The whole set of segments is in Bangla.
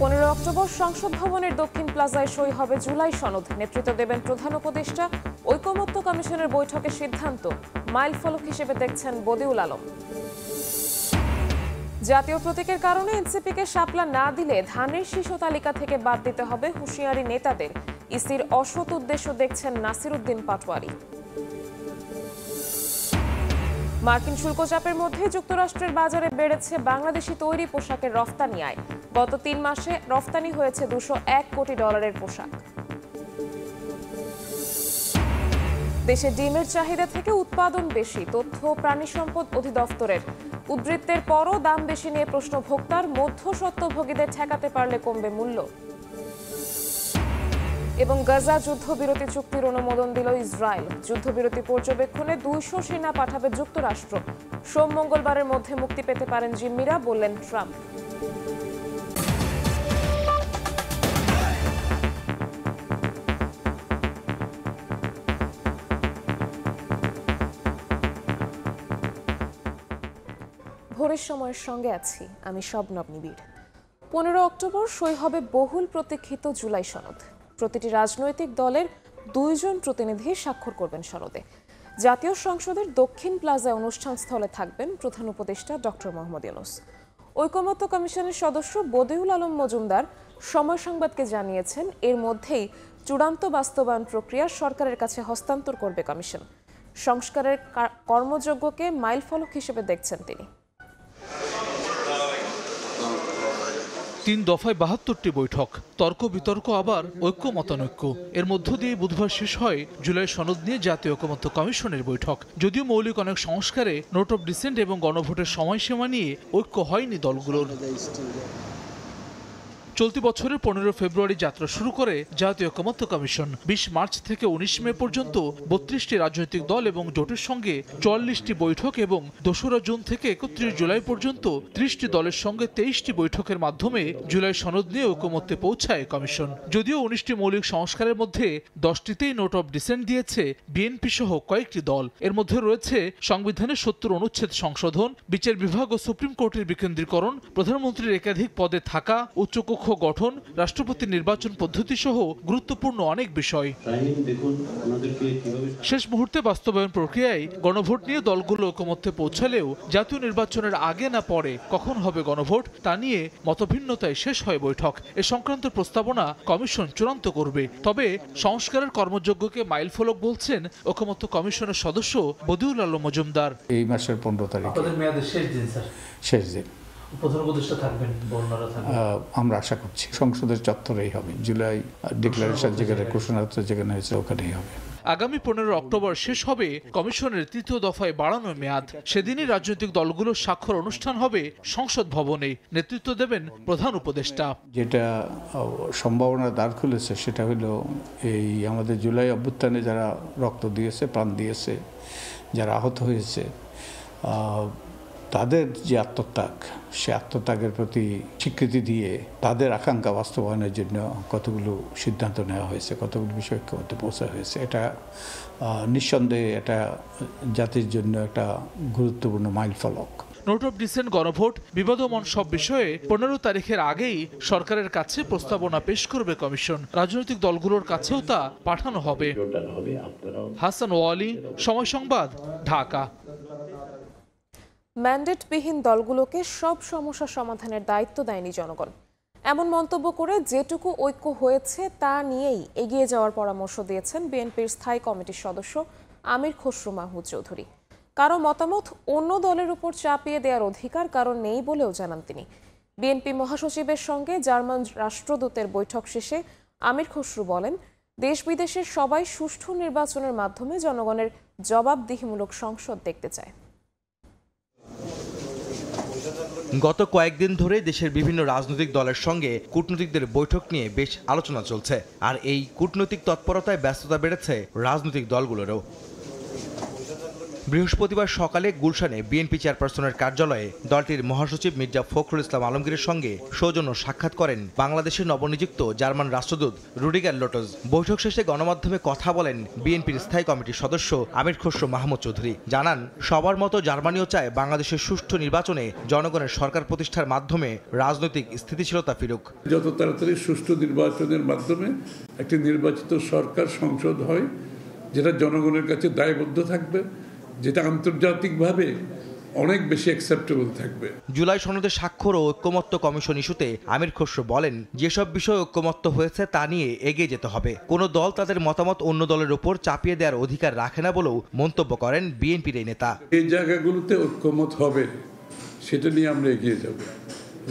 15 অক্টোবর সংসদ ভবনের দক্ষিণ প্লাজায় সই হবে জুলাই সনদ। নেতৃত্ব দেবেন প্রধান উপদেষ্টা। ঐকমত্য কমিশনের বৈঠকে সিদ্ধান্ত মাইলফলক হিসেবে দেখছেন বদিউল আলম। জাতীয় প্রতীকের কারণে এনসিপিকে শাপলা না দিলে ধানের শীর্ষ তালিকা থেকে বাদ দিতে হবে হুঁশিয়ারি নেতাদের। ইসির অসৎ উদ্দেশ্য দেখছেন নাসির উদ্দিন পাটোয়ারি। মার্কিন শুল্ক চাপের মধ্যে যুক্তরাষ্ট্রের বাজারে বেড়েছে বাংলাদেশি তৈরি পোশাকের রফতানি আয়। গত 3 মাসে রফতানি হয়েছে $201 কোটি পোশাক। দেশে ডিমের চাহিদা থেকে উৎপাদন বেশি, তথ্য প্রাণী সম্পদ অধিদপ্তরের। উদ্বৃত্তের পরও দাম বেশি নিয়ে প্রশ্ন ভোক্তার। মধ্যস্বত্বভোগীদের ঠেকাতে পারলে কমবে মূল্য। এবং গাজা যুদ্ধবিরতি চুক্তির অনুমোদন দিল ইসরায়েল। যুদ্ধবিরতি পর্যবেক্ষণে 200 সেনা পাঠাবে যুক্তরাষ্ট্র। সোম মঙ্গলবারের মধ্যে মুক্তি পেতে পারেন জিম্মিরা, বললেন ট্রাম্প। ভোরের সময়ের সঙ্গে আছি আমি শবনব নিবিড়। 15 অক্টোবর সই হবে বহুল প্রতীক্ষিত জুলাই সনদ। প্রতিটি রাজনৈতিক দলের 2 জন প্রতিনিধি স্বাক্ষর করবেন সনদে। জাতীয় সংসদের দক্ষিণ প্লাজায় অনুষ্ঠান স্থলে থাকবেন প্রধান উপদেষ্টা ডক্টর মোহাম্মদ ইউনূস। ঐকমত্য কমিশনের সদস্য বদিউল আলম মজুমদার সময় সংবাদকে জানিয়েছেন, এর মধ্যেই চূড়ান্ত বাস্তবায়ন প্রক্রিয়া সরকারের কাছে হস্তান্তর করবে কমিশন। সংস্কারের কর্মযজ্ঞকে মাইলফলক হিসেবে দেখছেন তিনি। 3 দফায় 72টি বৈঠক, তর্ক বিতর্ক, আবার ঐক্য মতানৈক্য। এর মধ্য দিয়ে বুধবার শেষ হয় জুলাই সনদ নিয়ে জাতীয় ঐকমত্য কমিশনের বৈঠক। যদিও মৌলিক অনেক সংস্কারে নোট অফ ডিসেন্ট এবং গণভোটের সময়সীমা নিয়ে ঐক্য হয়নি দলগুলোর। চলতি বছরের 15 ফেব্রুয়ারি যাত্রা শুরু করে জাতীয় ঐকমত্য কমিশন। 20 মার্চ থেকে 19 মে পর্যন্ত 32টি রাজনৈতিক দল এবং জোটের সঙ্গে 44টি বৈঠক এবং 2রা জুন থেকে 31 জুলাই পর্যন্ত 30টি দলের সঙ্গে 23টি বৈঠকের মাধ্যমে জুলাই সনদ নিয়ে ঐকমত্যে পৌঁছায় কমিশন। যদিও 19টি মৌলিক সংস্কারের মধ্যে 10টিতেই নোট অফ ডিসেন্ট দিয়েছে বিএনপি সহ কয়েকটি দল। এর মধ্যে রয়েছে সংবিধানের 70 অনুচ্ছেদ সংশোধন, বিচার বিভাগ ও সুপ্রিম কোর্টের বিকেন্দ্রীকরণ, প্রধানমন্ত্রীর একাধিক পদে থাকা, উচ্চকক্ষ গঠন, রাষ্ট্রপতি নির্বাচন পদ্ধতি সহ গুরুত্বপূর্ণ অনেক বিষয়। শেষ মুহূর্তে বাস্তবায়ন প্রক্রিয়ায় গণভোট নিয়ে দলগুলো ঐকমত্যে পৌঁছালেও জাতীয় নির্বাচনের আগে না পরে কখন হবে গণভোট তা নিয়ে মতভিন্নতায় শেষ হয় বৈঠক। এ সংক্রান্ত প্রস্তাবনা কমিশন চূড়ান্ত করবে। তবে সংস্কারের কর্মযজ্ঞকে মাইলফলক বলছেন ঐকমত্য কমিশনের সদস্য বদিউল আলম মজুমদার। এই মাসের 15 তারিখ শেষ দিন প্রধান উপদেষ্টা থাকবেন, আমরা আশা করছি সংসদের চত্বরেই হবে। জুলাই ডিক্লারেশন যেখানে ঘোষণা যেখানে হয়েছে ওখানেই হবে। আগামী 15 অক্টোবর শেষ হবে কমিশনের 3য় দফায় বাড়ানো মেয়াদ। সেদিনই রাজনৈতিক দলগুলোর স্বাক্ষর অনুষ্ঠান হবে সংসদ ভবনে। নেতৃত্ব দেবেন প্রধান উপদেষ্টা। যেটা সম্ভাবনা দ্বার খুলেছে সেটা হলো এই আমাদের জুলাই অভ্যুত্থানে যারা রক্ত দিয়েছে, প্রাণ দিয়েছে, যারা আহত হয়েছে, তাদের যে আত্মত্যাগ, সে আত্মত্যাগের প্রতি স্বীকৃতি দিয়ে তাদের আকাঙ্ক্ষা বাস্তবায়নের জন্য কতগুলো সিদ্ধান্ত নেওয়া হয়েছে, কতগুলো বিষয়কে মধ্যে পৌঁছা হয়েছে। এটা নিঃসন্দেহে এটা জাতির জন্য একটা গুরুত্বপূর্ণ মাইলফলক। নোট অফ ডিসেন্ট, গণভোট, বিবাদমান সব বিষয়ে 15 তারিখের আগেই সরকারের কাছে প্রস্তাবনা পেশ করবে কমিশন। রাজনৈতিক দলগুলোর কাছেও তা পাঠানো হবে। হাসান ওয়ালি, সময় সংবাদ, ঢাকা। ম্যান্ডেটবিহীন দলগুলোকে সব সমস্যা সমাধানের দায়িত্ব দেয়নি জনগণ, এমন মন্তব্য করে যেটুকু ঐক্য হয়েছে তা নিয়েই এগিয়ে যাওয়ার পরামর্শ দিয়েছেন বিএনপির স্থায়ী কমিটির সদস্য আমির খসরু মাহমুদ চৌধুরী। কারো মতামত অন্য দলের উপর চাপিয়ে দেওয়ার অধিকার কারণ নেই বলেও জানান তিনি। বিএনপি মহাসচিবের সঙ্গে জার্মান রাষ্ট্রদূতের বৈঠক শেষে আমির খসরু বলেন, দেশ বিদেশের সবাই সুষ্ঠু নির্বাচনের মাধ্যমে জনগণের জবাবদিহিমূলক সংসদ দেখতে চায়। গত কয়েকদিন ধরে দেশের বিভিন্ন রাজনৈতিক দলের সঙ্গে কূটনীতিকদের বৈঠক নিয়ে বেশ আলোচনা চলছে। আর এই কূটনৈতিক তৎপরতায় ব্যস্ততা বেড়েছে রাজনৈতিক দলগুলোরও। বৃহস্পতিবার সকালে গুলশানে বিএনপি চেয়ারপারসনের কার্যালয়ে দলটির মহাসচিব মির্জা ফখরুল ইসলাম আলমগীরের সঙ্গে সৌজন্য সাক্ষাৎ করেন বাংলাদেশের নবনিযুক্ত জার্মান রাষ্ট্রদূত রুডিগার লোটজ। বৈঠক শেষে গণমাধ্যমে কথা বলেন বিএনপির স্থায়ী কমিটির সদস্য আমির খসরু মাহমুদ চৌধুরী। জানান, সবার মতো জার্মানিও চায় বাংলাদেশের সুষ্ঠু নির্বাচনে জনগণের সরকার প্রতিষ্ঠার মাধ্যমে রাজনৈতিক স্থিতিশীলতা ফিরুক। যত তাড়াতাড়ি সুষ্ঠু নির্বাচনের মাধ্যমে একটি নির্বাচিত সরকার সংসদ হয়, যেটা জনগণের কাছে দায়বদ্ধ থাকবে, যেটা আন্তর্জাতিকভাবে অনেক বেশি অ্যাকসেপ্টেবল থাকবে। জুলাই সনদে স্বাক্ষর ও ঐক্যমত্য কমিশন ইস্যুতে আমির খসরু বলেন, যেসব বিষয়ে ঐক্যমত্য হয়েছে তা নিয়ে এগিয়ে যেতে হবে। কোনো দল তাদের মতামত অন্য দলের উপর চাপিয়ে দেওয়ার অধিকার রাখে না বলেও মন্তব্য করেন বিএনপির এই নেতা। এই জায়গাগুলোতে ঐক্যমত হবে, সেটা নিয়ে আমরা এগিয়ে যাব।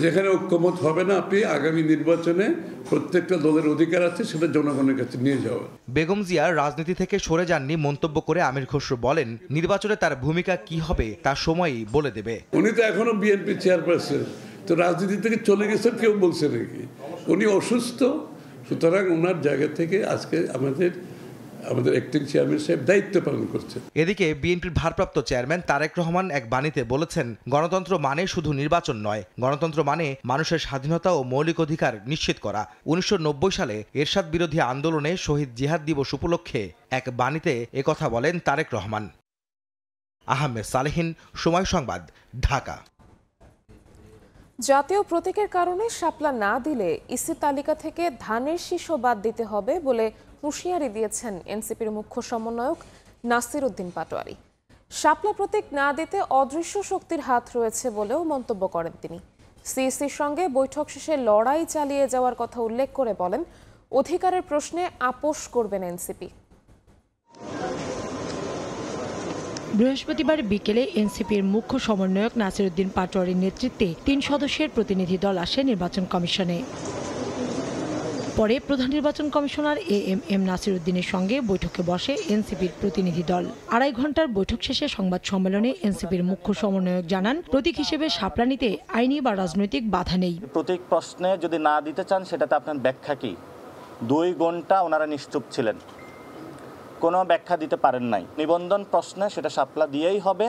যেখানে ঐক্যমত হবে না, আপনি আগামী নির্বাচনে প্রত্যেকটা দলের অধিকার আছে সেটা জনগণের কাছে নিয়ে যাওয়া। বেগম জিয়া রাজনীতি থেকে সরে যাননি মন্তব্য করে আমির খসরু বলেন, নির্বাচনে তার ভূমিকা কি হবে তা সময়ই বলে দেবে। উনি তো এখনো বিএনপি চেয়ারপারসন, তো রাজনীতি থেকে চলে গেছেন কেউ বলছে নাকি? উনি অসুস্থ, সুতরাং ওনার জায়গা থেকে আজকে আমাদের অ্যাক্টিং চেয়ারম্যান সাহেব দায়িত্ব পালন করছেন। এদিকে বিএনপির ভারপ্রাপ্ত চেয়ারম্যান তারেক রহমান এক বাণীতে বলেছেন, গণতন্ত্র মানে শুধু নির্বাচন নয়, গণতন্ত্র মানে মানুষের স্বাধীনতা ও মৌলিক অধিকার নিশ্চিত করা। 1990 সালে এরশাদ বিরোধী আন্দোলনে শহীদ জিহাদ দিবস উপলক্ষে এক বাণীতে একথা বলেন তারেক রহমান। আহমেদ সালেহিন, সময় সংবাদ, ঢাকা। জাতীয় প্রতীকের কারণে শাপলা না দিলে ইসি তালিকা থেকে ধানের শীষ বাদ দিতে হবে বলে হুঁশিয়ারি দিয়েছেন এনসিপির মুখ্য সমন্বয়ক নাসির উদ্দিন পাটোয়ারি। শাপলা প্রতীক না দিতে অদৃশ্য শক্তির হাত রয়েছে বলেও মন্তব্য করেন তিনি। সিইসির সঙ্গে বৈঠক শেষে লড়াই চালিয়ে যাওয়ার কথা উল্লেখ করে বলেন, অধিকারের প্রশ্নে আপোষ করবেন এনসিপি। বৃহস্পতিবার বিকেলে এনসিপির মুখ্য সমন্বয়ক নাসির উদ্দিন পাটোয়ারির নেতৃত্বে 3 সদস্যের প্রতিনিধি দল আসে নির্বাচন কমিশনে। পরে প্রধান নির্বাচন কমিশনার এএমএম নাসির উদ্দিনের সঙ্গে বৈঠকে বসে এনসিপির প্রতিনিধি দল। 2.5 ঘন্টার বৈঠক শেষে সংবাদ সম্মেলনে এনসিপির মুখ্য সমন্বয়ক জানান, প্রতীক হিসেবে শাপলা নিতে আইনি বা রাজনৈতিক বাধা নেই। প্রতীক প্রশ্নে যদি না দিতে চান, সেটাতে আপনার ব্যাখ্যা কি? 2 ঘন্টা ওনারা নিশ্চুপ ছিলেন, কোনো ব্যাখ্যা দিতে পারেন নাই। নিবন্ধন প্রশ্নে সেটা শাপলা দিয়েই হবে,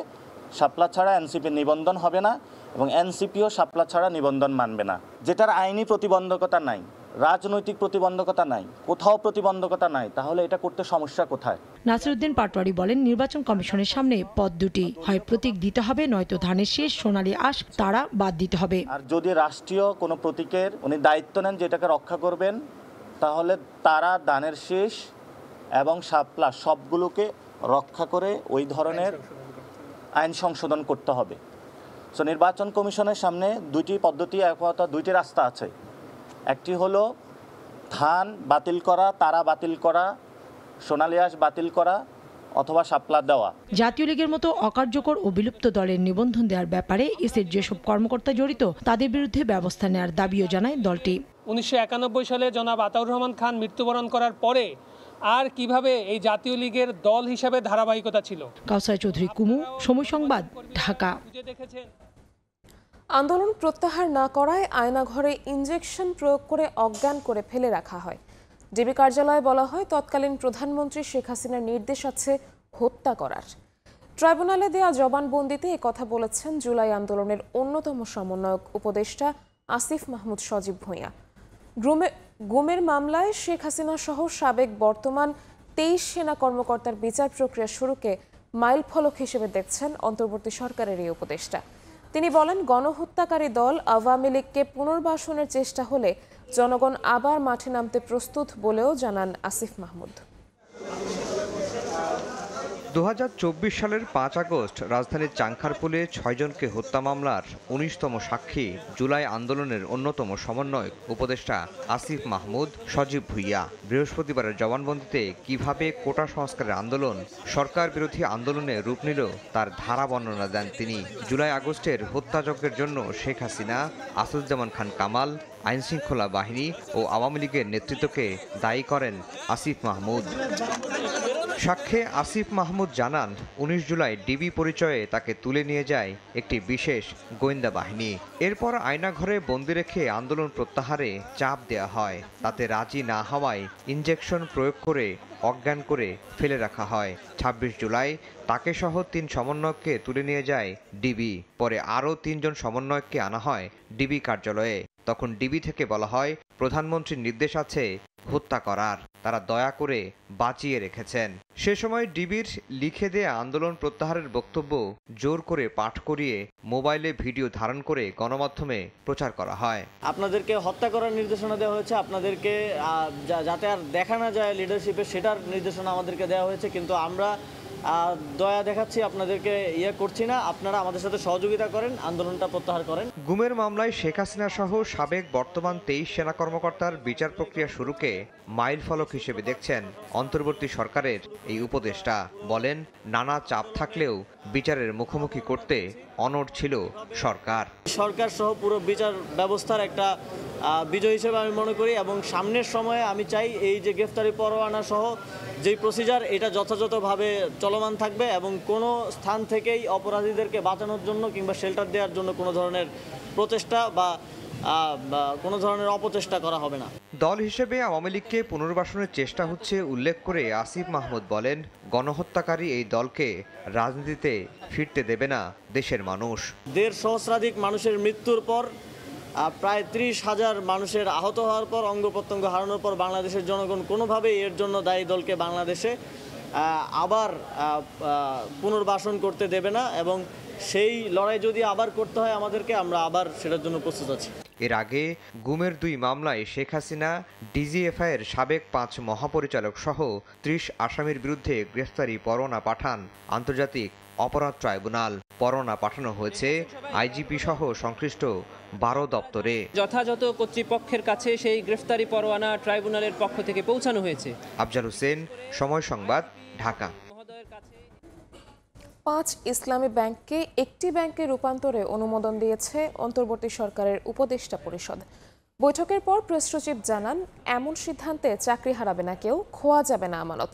শাপলা ছাড়া এনসিপির নিবন্ধন হবে না এবং এনসিপিও শাপলা ছাড়া নিবন্ধন মানবে না। যেটার আইনি প্রতিবন্ধকতা নাই, রাজনৈতিক প্রতিবন্ধকতা নাই, কোথাও প্রতিবন্ধকতা নাই, তাহলে এটা করতে সমস্যা কোথায়? নাসির উদ্দিন পাটোয়ারি বলেন, নির্বাচন কমিশনের সামনে পথ দুটি, হয় প্রতীক দিতে হবে, নয়তো ধানের শীষ, সোনালী আঁশ তারা বাদ দিতে হবে। আর যদি রাষ্ট্রীয় কোনো প্রতীকের উনি দায়িত্ব নেন যেটাকে রক্ষা করবেন, তাহলে তারা ধানের শীষ এবং শাপলা সবগুলোকে রক্ষা করে ওই ধরনের আইন সংশোধন করতে হবে। সো নির্বাচন কমিশনের সামনে 2টি পদ্ধতি, আপাতত 2টি রাস্তা আছে। একটি হলো ধান বাতিল করা, তারা বাতিল করা, সোনালী আঁশ বাতিল করা, অথবা শাপলা দেওয়া। জাতীয় লীগের মতো অকার্যকর ও বিলুপ্ত দলের নিবন্ধন দেওয়ার ব্যাপারে ইসির যেসব কর্মকর্তা জড়িত তাদের বিরুদ্ধে ব্যবস্থা নেওয়ার দাবিও জানায় দলটি। 1991 সালে জনাব আতাউর রহমান খান মৃত্যুবরণ করার পরে আর কিভাবে এই জাতীয় লীগের দল হিসেবে ধারাবাহিকতা ছিল। কাউসার চৌধুরী কুমু, সময় সংবাদ, ঢাকা। আন্দোলন প্রত্যাহার না করায় আয়নাঘরে ইনজেকশন প্রয়োগ করে অজ্ঞান করে ফেলে রাখা হয়। ডিবি কার্যালয়ে বলা হয়, তৎকালীন প্রধানমন্ত্রী শেখ হাসিনার নির্দেশ আছে হত্যা করার। ট্রাইব্যুনালে দেয়া জবানবন্দিতে একথা বলেছেন জুলাই আন্দোলনের অন্যতম সমন্বয়ক উপদেষ্টা আসিফ মাহমুদ সজীব ভূঁইয়া। গুমের মামলায় শেখ হাসিনা সহ সাবেক বর্তমান 23 সেনা কর্মকর্তার বিচার প্রক্রিয়া শুরুকে মাইলফলক হিসেবে দেখছেন অন্তর্বর্তী সরকারের এই উপদেষ্টা। তিনি বলেন, গণহত্যাকারী দল আওয়ামী লীগকে পুনর্বাসনের চেষ্টা হলে জনগণ আবার মাঠে নামতে প্রস্তুত বলেও জানান আসিফ মাহমুদ। 2024 সালের 5 আগস্ট রাজধানীর চাংখারপুলে 6 জনকে হত্যা মামলার 19তম সাক্ষী জুলাই আন্দোলনের অন্যতম সমন্বয়ক উপদেষ্টা আসিফ মাহমুদ সজীব ভূঁইয়া। বৃহস্পতিবারের জবানবন্দিতে কিভাবে কোটা সংস্কারের আন্দোলন সরকার বিরোধী আন্দোলনে রূপ নিল তার ধারা বর্ণনা দেন তিনি। জুলাই আগস্টের হত্যাযজ্ঞের জন্য শেখ হাসিনা, আসাদুজ্জামান খান কামাল, আইনশৃঙ্খলা বাহিনী ও আওয়ামী লীগের নেতৃত্বকে দায়ী করেন আসিফ মাহমুদ। সাক্ষ্যে আসিফ মাহমুদ জানান, 19 জুলাই ডিবি পরিচয়ে তাকে তুলে নিয়ে যায় একটি বিশেষ গোয়েন্দা বাহিনী। এরপর আয়নাঘরে বন্দি রেখে আন্দোলন প্রত্যাহারে চাপ দেয়া হয়। তাতে রাজি না হওয়ায় ইনজেকশন প্রয়োগ করে অজ্ঞান করে ফেলে রাখা হয়। ২৬ জুলাই তাকে সহ ৩ সমন্বয়ককে তুলে নিয়ে যায় ডিবি। পরে আরও ৩ জন সমন্বয়ককে আনা হয় ডিবি কার্যালয়ে। তখন ডিবি থেকে বলা হয় প্রধানমন্ত্রীর নির্দেশ আছে হত্যা করার, তারা দয়া করে বাঁচিয়ে রেখেছেন। সে সময় ডিবির লিখে দেয়া আন্দোলন প্রত্যাহারের বক্তব্য জোর করে পাঠ করিয়ে মোবাইলে ভিডিও ধারণ করে গণমাধ্যমে প্রচার করা হয়। আপনাদেরকে হত্যা করার নির্দেশনা দেওয়া হয়েছে, আপনাদেরকে যাতে আর দেখা না যায় লিডারশিপে সেটার নির্দেশনা আমাদেরকে দেওয়া হয়েছে, কিন্তু আমরা দয়া দেখাচ্ছি, আপনাদেরকে করছি না, আপনারা আমাদের সাথে সহযোগিতা করেন, আন্দোলনটা প্রত্যাহার করেন। গুমের মামলায় শেখ হাসিনা সহ সাবেক বর্তমান 23 সেনা কর্মকর্তার বিচার প্রক্রিয়া শুরুকে মাইল ফলক হিসেবে দেখছেন অন্তর্বর্তী সরকারের এই উপদেষ্টা। বলেন নানা চাপ থাকলেও বিচারের মুখোমুখি করতে অনড় ছিল সরকার। সরকার সহ পুরো বিচার ব্যবস্থার একটা বিজয় হিসেবে আমি মনে করি, এবং সামনের সময়ে আমি চাই এই যে গ্রেফতারি পরোয়ানা সহ যেই প্রসিজার এটা যথাযথভাবে চলমান থাকবে এবং কোনো স্থান থেকেই অপরাধীদেরকে বাঁচানোর জন্য কিংবা শেল্টার দেওয়ার জন্য কোনো ধরনের প্রচেষ্টা বা কোনো ধরনের অপচেষ্টা করা হবে না। দল হিসেবে আওয়ামী লীগকে পুনর্বাসনের চেষ্টা হচ্ছে উল্লেখ করে আসিফ মাহমুদ বলেন গণহত্যাকারী এই দলকে রাজনীতিতে ফিরতে দেবে না দেশের মানুষ। 1.5 সহস্রাধিক মানুষের মৃত্যুর পর, প্রায় 30,000 মানুষের আহত হওয়ার পর, অঙ্গ প্রত্যঙ্গ হারানোর পর বাংলাদেশের জনগণ কোনোভাবেই এর জন্য দায়ী দলকে বাংলাদেশে আবার পুনর্বাসন করতে দেবে না, এবং সেই লড়াই যদি আবার করতে হয় আমাদেরকে, আমরা আবার সেটার জন্য প্রস্তুত আছি। এর আগে গুমের 2 মামলায় শেখ হাসিনা, ডিজিএফআই এর সাবেক 5 মহাপরিচালক সহ 30 আসামির বিরুদ্ধে গ্রেফতারি পরোয়ানা পাঠান আন্তর্জাতিক অপরাধ ট্রাইব্যুনাল। পরোয়ানা পাঠানো হয়েছে আইজিপি সহ সংশ্লিষ্ট 12 দপ্তরে। যথাযথ কর্তৃপক্ষের কাছে সেই গ্রেফতারি পরোয়ানা ট্রাইব্যুনালের পক্ষ থেকে পৌঁছানো হয়েছে। আফজাল হোসেন, সময় সংবাদ, ঢাকা। 5 ইসলামী ব্যাংককে একটি ব্যাংকে রূপান্তরে অনুমোদন দিয়েছে অন্তর্বর্তী সরকারের উপদেষ্টা পরিষদ। বৈঠকের পর প্রেস সচিব জানান এমন সিদ্ধান্তে চাকরি হারাবে না কেউ, খোয়া যাবে না আমানত।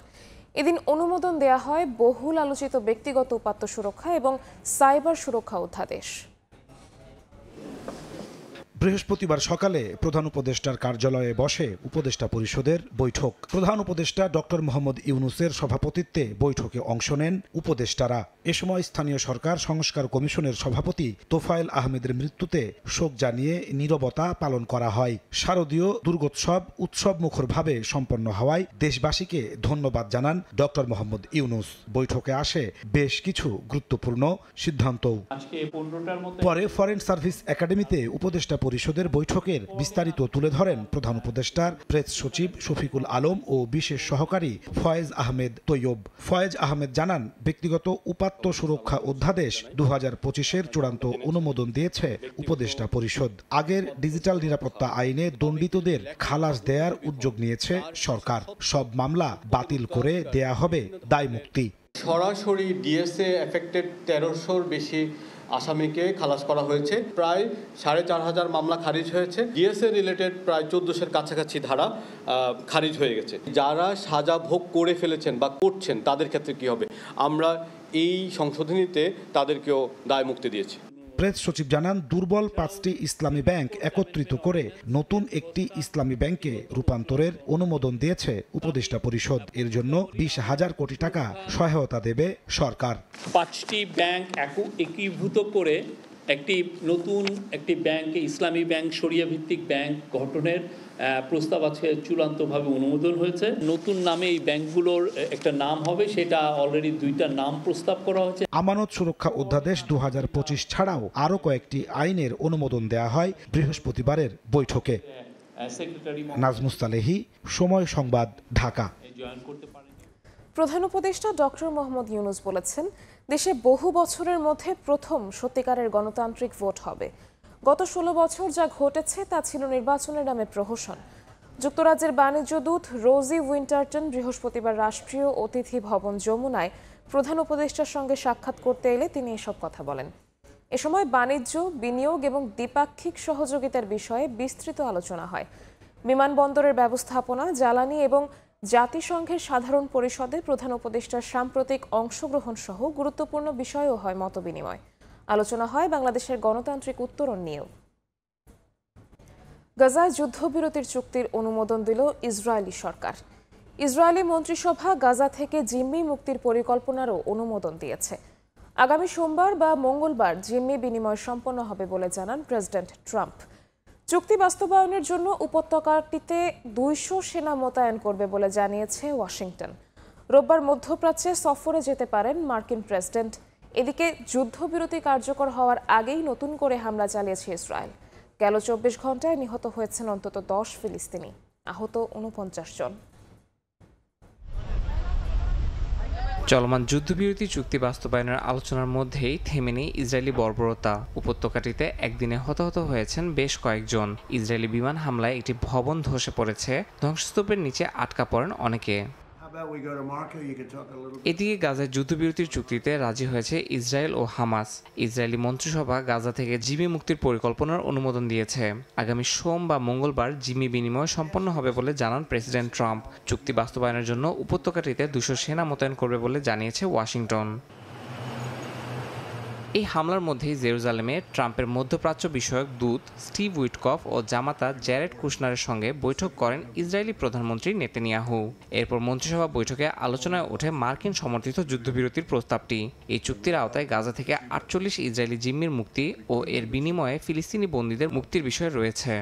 এদিন অনুমোদন দেয়া হয় বহুল আলোচিত ব্যক্তিগত উপাত্ত সুরক্ষা এবং সাইবার সুরক্ষা অধ্যাদেশ। বৃহস্পতিবার সকালে প্রধান উপদেষ্টার কার্যালয়ে বসে উপদেষ্টা পরিষদের বৈঠক। প্রধান উপদেষ্টা ডক্টর মোহাম্মদ ইউনূসের সভাপতিত্বে বৈঠকে অংশ নেন উপদেষ্টারা। এ সময় স্থানীয় সরকার সংস্কার কমিশনের সভাপতি তোফায়েল আহমেদের মৃত্যুতে শোক জানিয়ে নীরবতা পালন করা হয়। শারদীয় দুর্গোৎসব উৎসবমুখরভাবে সম্পন্ন হওয়ায় দেশবাসীকে ধন্যবাদ জানান ডক্টর মোহাম্মদ ইউনূস। বৈঠকে আসে বেশ কিছু গুরুত্বপূর্ণ সিদ্ধান্তও। পরে ফরেন সার্ভিস একাডেমিতে উপদেষ্টা পরিষদের বৈঠকের বিস্তারিত তুলে ধরেন প্রধান উপদেষ্টার প্রেস সচিব শফিকুল আলম ও বিশেষ সহকারী ফয়েজ আহমেদ তৈয়ব। ফয়েজ আহমেদ জানান ব্যক্তিগত উপাত্ত সুরক্ষা অধ্যাদেশ 2025-এর চূড়ান্ত অনুমোদন দিয়েছে উপদেষ্টা পরিষদ। আগের ডিজিটাল নিরাপত্তা আইনে দণ্ডিতদের খালাস দেয়ার উদ্যোগ নিয়েছে সরকার। সব মামলা বাতিল করে দেয়া হবে দায়মুক্তি। সরাসরি ডিএসএ এফেক্টেড 1300-র বেশি আসামিকে খালাস করা হয়েছে। প্রায় 4500 মামলা খারিজ হয়েছে। ডিএসএ রিলেটেড প্রায় 1400-এর কাছাকাছি ধারা খারিজ হয়ে গেছে। যারা সাজা ভোগ করে ফেলেছেন বা করছেন তাদের ক্ষেত্রে কি হবে, আমরা এই সংশোধনীতে তাদেরকেও দায় মুক্তি দিয়েছি। প্রেস সচিব জানান দুর্বল 5টি ইসলামী ব্যাংক একত্রিত করে নতুন একটি ইসলামী ব্যাংকে রূপান্তরের অনুমোদন দিয়েছে উপদেষ্টা পরিষদ। এর জন্য 20,000 কোটি টাকা সহায়তা দেবে সরকার। 5টি ব্যাংক একীভূত করে নতুন একটি ব্যাংক, ইসলামী ব্যাংক, শরিয়া ভিত্তিক ব্যাংক গঠনের প্রস্তাব আছে, চূড়ান্তভাবে অনুমোদন হয়েছে। নতুন নামে এই ব্যাংকগুলোর একটা নাম হবে, সেটা অলরেডি 2টা নাম প্রস্তাব করা হয়েছে। আমানত সুরক্ষা অধ্যাদেশ 2025 ছাড়াও আরও কয়েকটি আইনের অনুমোদন দেয়া হয় বৃহস্পতিবারের বৈঠকে। নাজমুস সালেহী, সময় সংবাদ, ঢাকা। প্রধান উপদেষ্টা ডক্টর মোহাম্মদ ইউনূস বলেছেন দেশে বহু বছরের মধ্যে প্রথম সত্যিকারের গণতান্ত্রিক ভোট হবে। গত 16 বছর যা ঘটেছে তা ছিল নির্বাচনের নামে প্রহসন। যুক্তরাজ্যের বাণিজ্য দূত রোজি উইন্টারটন বৃহস্পতিবার রাষ্ট্রীয় অতিথি ভবন যমুনায় প্রধান উপদেষ্টার সঙ্গে সাক্ষাৎ করতে এলে তিনি এসব কথা বলেন। এ সময় বাণিজ্য, বিনিয়োগ এবং দ্বিপাক্ষিক সহযোগিতার বিষয়ে বিস্তৃত আলোচনা হয়। বিমানবন্দরের ব্যবস্থাপনা, জ্বালানি এবং জাতিসংঘের সাধারণ পরিষদে প্রধান উপদেষ্টার সাম্প্রতিক অংশগ্রহণ সহ গুরুত্বপূর্ণ বিষয়েও হয় মতবিনিময়। আলোচনা হয় বাংলাদেশের গণতান্ত্রিক উত্তরণ নিয়েও। গাজায় যুদ্ধবিরতির চুক্তির অনুমোদন দিল ইসরায়েলি সরকার। ইসরায়েলি মন্ত্রিসভা গাজা থেকে জিম্মি মুক্তির পরিকল্পনারও অনুমোদন দিয়েছে। আগামী সোমবার বা মঙ্গলবার জিম্মি বিনিময় সম্পন্ন হবে বলে জানান প্রেসিডেন্ট ট্রাম্প। চুক্তি বাস্তবায়নের জন্য উপত্যকাটিতে 200 সেনা মোতায়েন করবে বলে জানিয়েছে ওয়াশিংটন। রোববার মধ্যপ্রাচ্যে সফরে যেতে পারেন মার্কিন প্রেসিডেন্ট। এদিকে যুদ্ধবিরতি কার্যকর হওয়ার আগেই নতুন করে হামলা চালিয়েছে ইসরায়েল। গেল 24 ঘন্টায় নিহত হয়েছেন অন্তত 10 ফিলিস্তিনি, আহত 49 জন। চলমান যুদ্ধবিরতি চুক্তি বাস্তবায়নের আলোচনার মধ্যেই থেমে নেই ইসরায়েলি বর্বরতা। উপত্যকাটিতে একদিনে হতাহত হয়েছেন বেশ কয়েকজন। ইসরায়েলি বিমান হামলায় একটি ভবন ধসে পড়েছে, ধ্বংসস্তূপের নিচে আটকা পড়েন অনেকে। এদিকে গাজায় যুদ্ধবিরতির চুক্তিতে রাজি হয়েছে ইসরায়েল ও হামাস। ইসরায়েলি মন্ত্রিসভা গাজা থেকে জিম্মি মুক্তির পরিকল্পনার অনুমোদন দিয়েছে। আগামী সোম বা মঙ্গলবার জিম্মি বিনিময় সম্পন্ন হবে বলে জানান প্রেসিডেন্ট ট্রাম্প। চুক্তি বাস্তবায়নের জন্য উপত্যকাটিতে 200 সেনা মোতায়েন করবে বলে জানিয়েছে ওয়াশিংটন। এই হামলার মধ্যেই জেরুজালেমে ট্রাম্পের মধ্যপ্রাচ্য বিষয়ক দূত স্টিভ উইটকফ ও জামাতা জ্যারেড কুশনারের সঙ্গে বৈঠক করেন ইসরায়েলি প্রধানমন্ত্রী নেতানিয়াহু। এরপর মন্ত্রিসভা বৈঠকে আলোচনায় ওঠে মার্কিন সমর্থিত যুদ্ধবিরতির প্রস্তাবটি। এই চুক্তির আওতায় গাজা থেকে 48 ইসরায়েলি জিম্মির মুক্তি ও এর বিনিময়ে ফিলিস্তিনি বন্দীদের মুক্তির বিষয় রয়েছে।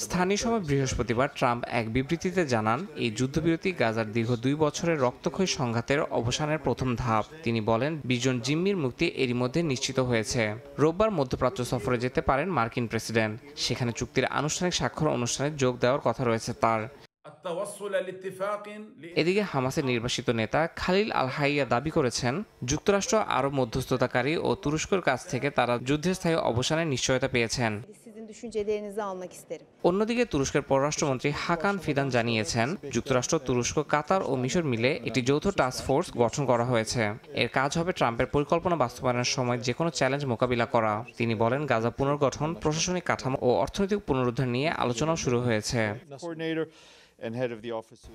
স্থানীয় সময় বৃহস্পতিবার ট্রাম্প এক বিবৃতিতে জানান, এই যুদ্ধবিরতি গাজার দীর্ঘ 2 বছরের রক্তক্ষয়ী সংঘাতের অবসানের প্রথম ধাপ। তিনি বলেন 20 জন জিম্মির মুক্তি এরই মধ্যে নিশ্চিত হয়েছে। রোববার মধ্যপ্রাচ্য সফরে যেতে পারেন মার্কিন প্রেসিডেন্ট। সেখানে চুক্তির আনুষ্ঠানিক স্বাক্ষর অনুষ্ঠানে যোগ দেওয়ার কথা রয়েছে তার। এদিকে হামাসের নির্বাসিত নেতা খালিল আল হাইয়া দাবি করেছেন, যুক্তরাষ্ট্র আরব মধ্যস্থতাকারী ও তুরস্কের কাছ থেকে তারা যুদ্ধের স্থায়ী অবসানের নিশ্চয়তা পেয়েছেন। অন্যদিকে তুরস্কের পররাষ্ট্রমন্ত্রী হাকান ফিদান জানিয়েছেন, যুক্তরাষ্ট্র, তুরস্ক, কাতার ও মিশর মিলে একটি যৌথ টাস্ক ফোর্স গঠন করা হয়েছে। এর কাজ হবে ট্রাম্পের পরিকল্পনা বাস্তবায়নের সময় যে কোনো চ্যালেঞ্জ মোকাবিলা করা। তিনি বলেন, গাজা পুনর্গঠন, প্রশাসনিক কাঠামো ও অর্থনৈতিক পুনরুদ্ধার নিয়ে আলোচনাও শুরু হয়েছে।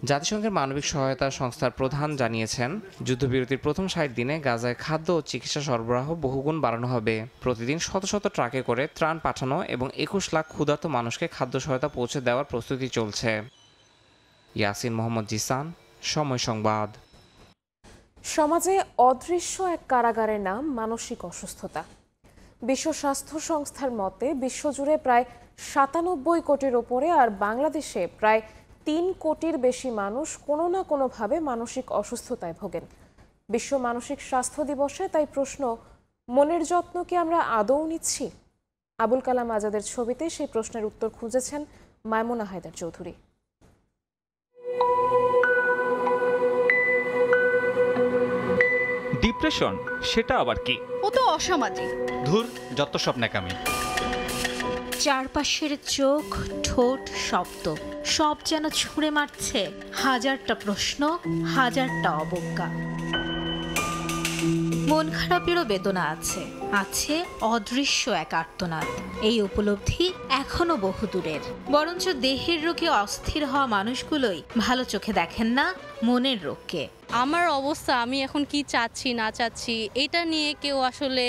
জাতিসংঘের মানবিক সহায়তা সংস্থার প্রধান জানিয়েছেন, যুদ্ধবিরতির প্রথম 60 দিনে গাজায় খাদ্য ও চিকিৎসা সরবরাহ বহুগুণ বাড়ানো হবে। প্রতিদিন শত শত ট্রাকে করে ত্রাণ পাঠানো এবং 21 লাখ ক্ষুধার্ত মানুষকে খাদ্য সহায়তা পৌঁছে দেওয়ার প্রস্তুতি চলছে। ইয়াসিন মোহাম্মদ জিসান, সময় সংবাদ। সমাজে অদৃশ্য এক কারাগারের নাম মানসিক অসুস্থতা। বিশ্ব স্বাস্থ্য সংস্থার মতে বিশ্বজুড়ে প্রায় 97 কোটির ওপরে আর বাংলাদেশে প্রায় 3 কোটির বেশি মানুষ কোনো না কোনোভাবে মানসিক অসুস্থতায় ভোগেন। বিশ্ব মানসিক স্বাস্থ্য দিবসে তাই প্রশ্ন, মনের যত্ন কি আমরা আদৌ নিচ্ছি? আবুল কালাম আজাদের ছবিতে সেই প্রশ্নের উত্তর খুঁজেছেন মাইমুনা হায়দার চৌধুরী। ডিপ্রেশন সেটা আবার কি? ও তো অসামাজিক। ধুর, যত সব ন্যাকামি। চারপাশের চোখ, ঠোঁট, শব্দ সব যেন ছুঁড়ে মারছে হাজারটা প্রশ্ন, হাজারটা অবজ্ঞা। মন খারাপেরও বেদনা আছে, আছে অদৃশ্য এক আর্তনাদ। এই উপলব্ধি এখনো বহু দূরের। বরঞ্চ দেহের রোগে অস্থির হওয়া মানুষগুলোই ভালো চোখে দেখেন না মনের রোগকে। আমার অবস্থা, আমি এখন কি চাচ্ছি না চাচ্ছি এটা নিয়ে কেউ আসলে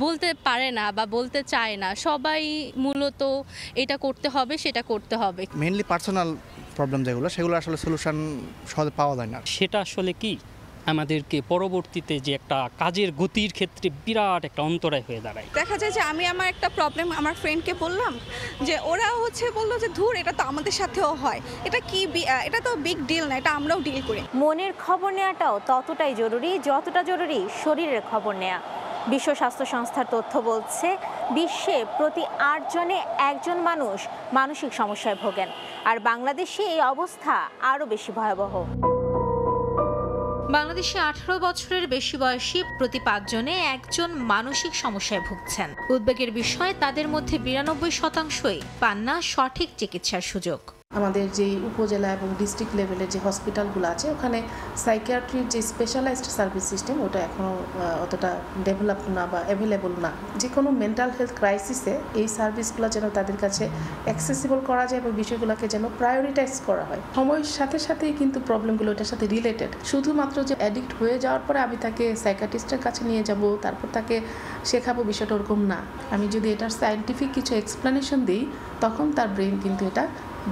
বলতে পারে না বা বলতে চায় না। সবাই মূলত এটা করতে হবে, সেটা করতে হবে। মেইনলি পার্সোনাল প্রবলেম যেগুলো, সেগুলো আসলে সলিউশন সহজে পাওয়া যায় না। সেটা আসলে কি আমাদেরকে পরবর্তীতে যে একটা কাজের গতির ক্ষেত্রে বিরাট একটা অন্তরায় হয়ে দাঁড়ায়। দেখা যায় যে আমি আমার একটা প্রবলেম আমার ফ্রেন্ডকে বললাম, যে ওরা বললো যে ধুর, এটা তো আমাদের সাথেও হয়, এটা কি, এটা তো বিগ ডিল না, এটা আমরাও ডিল করি। মনের খবর নেওয়াটাও ততটাই জরুরি যতটা জরুরি শরীরের খবর নেওয়া। বিশ্ব স্বাস্থ্য সংস্থার তথ্য বলছে, বিশ্বে প্রতি 8 জনে 1 জন মানুষ মানসিক সমস্যায় ভোগেন। আর বাংলাদেশে এই অবস্থা আরও বেশি ভয়াবহ। বাংলাদেশে 18 বছরের বেশি বয়সী প্রতি 5 জনে 1 জন মানসিক সমস্যায় ভুগছেন। উদ্বেগের বিষয়, তাদের মধ্যে 92% পান না সঠিক চিকিৎসার সুযোগ। আমাদের যে উপজেলা এবং ডিস্ট্রিক্ট লেভেলের যে হসপিটালগুলো আছে, ওখানে সাইকিয়াট্রির যে স্পেশালাইজড সার্ভিস সিস্টেম, ওটা এখনও অতটা ডেভেলপ না বা অ্যাভেলেবল না। যে কোনো মেন্টাল হেলথ ক্রাইসিসে এই সার্ভিসগুলো যেন তাদের কাছে অ্যাক্সেসিবল করা যায় এবং বিষয়গুলোকে যেন প্রায়োরিটাইজ করা হয়। সময়ের সাথে সাথেই কিন্তু প্রবলেমগুলো এটার সাথে রিলেটেড। শুধুমাত্র যে অ্যাডিক্ট হয়ে যাওয়ার পরে আমি তাকে সাইকিয়াট্রিস্টের কাছে নিয়ে যাব, তারপর তাকে শেখাবো, বিষয়টা ওরকম না। আমি যদি এটার সায়েন্টিফিক কিছু এক্সপ্লেনেশন দিই, তখন তার ব্রেন কিন্তু এটা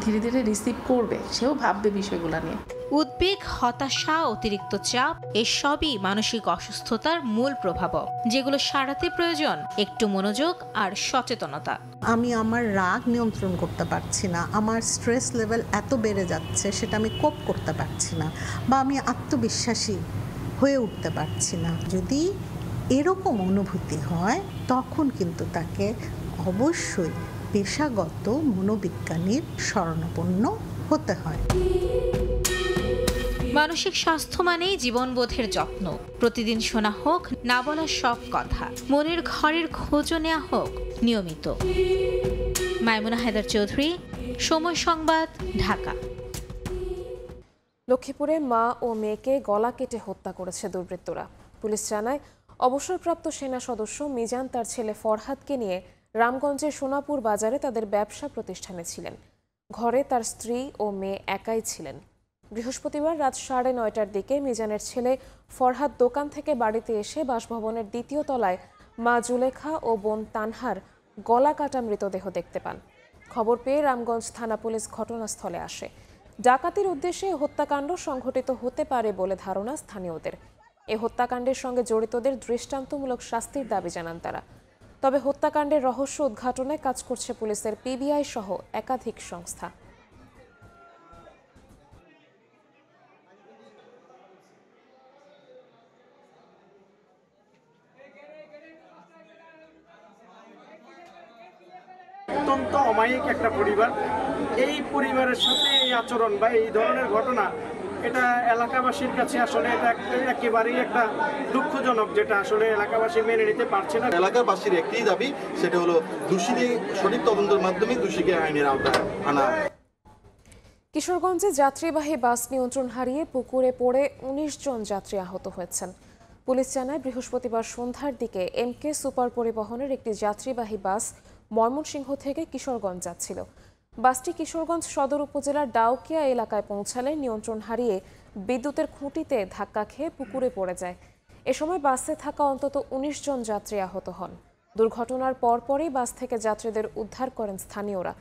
ধীরে ধীরে রিসিভ করবে, সেও ভাববে বিষয়গুলো নিয়ে। উদ্বেগ, হতাশা, অতিরিক্ত চাপ এসবই মানসিক অসুস্থতার মূল প্রভাবক, যেগুলো সারাতে প্রয়োজন একটু মনোযোগ আর সচেতনতা। আমি আমার রাগ নিয়ন্ত্রণ করতে পারছি না, আমার স্ট্রেস লেভেল এত বেড়ে যাচ্ছে সেটা আমি কোপ করতে পারছি না, বা আমি আত্মবিশ্বাসী হয়ে উঠতে পারছি না। যদি এরকম অনুভূতি হয় তখন কিন্তু তাকে অবশ্যই পেশাগত মনোবিজ্ঞানীর শরণাপন্ন হতে হয়। মানসিক স্বাস্থ্য মানেই জীবনবোধের যত্ন। প্রতিদিন শোনা হোক না বলা সব কথা, মনের ঘরের খোঁজও নেওয়া হোক নিয়মিত। মাইমুনা হায়দার চৌধুরী, সময় সংবাদ, ঢাকা। লক্ষ্মীপুরে মা ও মেয়েকে গলা কেটে হত্যা করেছে দুর্বৃত্তরা। পুলিশ জানায়, অবসরপ্রাপ্ত সেনা সদস্য মিজান তার ছেলে ফরহাদকে নিয়ে রামগঞ্জের সোনাপুর বাজারে তাদের ব্যবসা প্রতিষ্ঠানে ছিলেন। ঘরে তার স্ত্রী ও মেয়ে একাই ছিলেন। বৃহস্পতিবার রাত 9:30টার দিকে মিজানের ছেলে ফরহাদ দোকান থেকে বাড়িতে এসে বাসভবনের দ্বিতীয় তলায় মা জুলেখা ও বোন তানহার গলা কাটা মৃতদেহ দেখতে পান। খবর পেয়ে রামগঞ্জ থানা পুলিশ ঘটনাস্থলে আসে। ডাকাতির উদ্দেশ্যে হত্যাকাণ্ড সংঘটিত হতে পারে বলে ধারণা স্থানীয়দের। এ হত্যাকাণ্ডের সঙ্গে জড়িতদের দৃষ্টান্তমূলক শাস্তির দাবি জানান তারা। তবে হত্যাকাণ্ডের রহস্য উদ্ঘাটনে কাজ করছে পুলিশের পিবিআই সহ একাধিক সংস্থা। অত্যন্ত অমায়িক একটা পরিবার। এই পরিবারের সাথে এই আচরণ বা এই ধরনের ঘটনা, এটা এলাকাবাসীর কাছে আসলে এটা একেবারেই একটা দুঃখজনক, যেটা আসলে এলাকাবাসী মেনে নিতে পারছে না। এলাকাবাসীর একটি দাবি, সেটা হলো দোষীদের সঠিক তদন্তের মাধ্যমে দোষীকে আইনের আওতায় আনা। কিশোরগঞ্জে যাত্রীবাহী বাস নিয়ন্ত্রণ হারিয়ে পুকুরে পড়ে 19 জন যাত্রী আহত হয়েছেন। পুলিশ জানায়, বৃহস্পতিবার সন্ধ্যার দিকে এমকে সুপার পরিবহনের একটি যাত্রীবাহী বাস ময়মনসিংহ থেকে কিশোরগঞ্জ যাচ্ছিল। বাসটি কিশোরগঞ্জ সদর উপজেলার ডাউকিয়া এলাকায় পৌঁছালে নিয়ন্ত্রণ হারিয়ে বিদ্যুতের খুঁটিতে ধাক্কা খেয়ে পুকুরে পড়ে যায়। এ সময় বাসে থাকা অন্তত 19 জন যাত্রী আহত হন। দুর্ঘটনার পরপরই বাস থেকে যাত্রীদের উদ্ধার করেন স্থানীয়রা।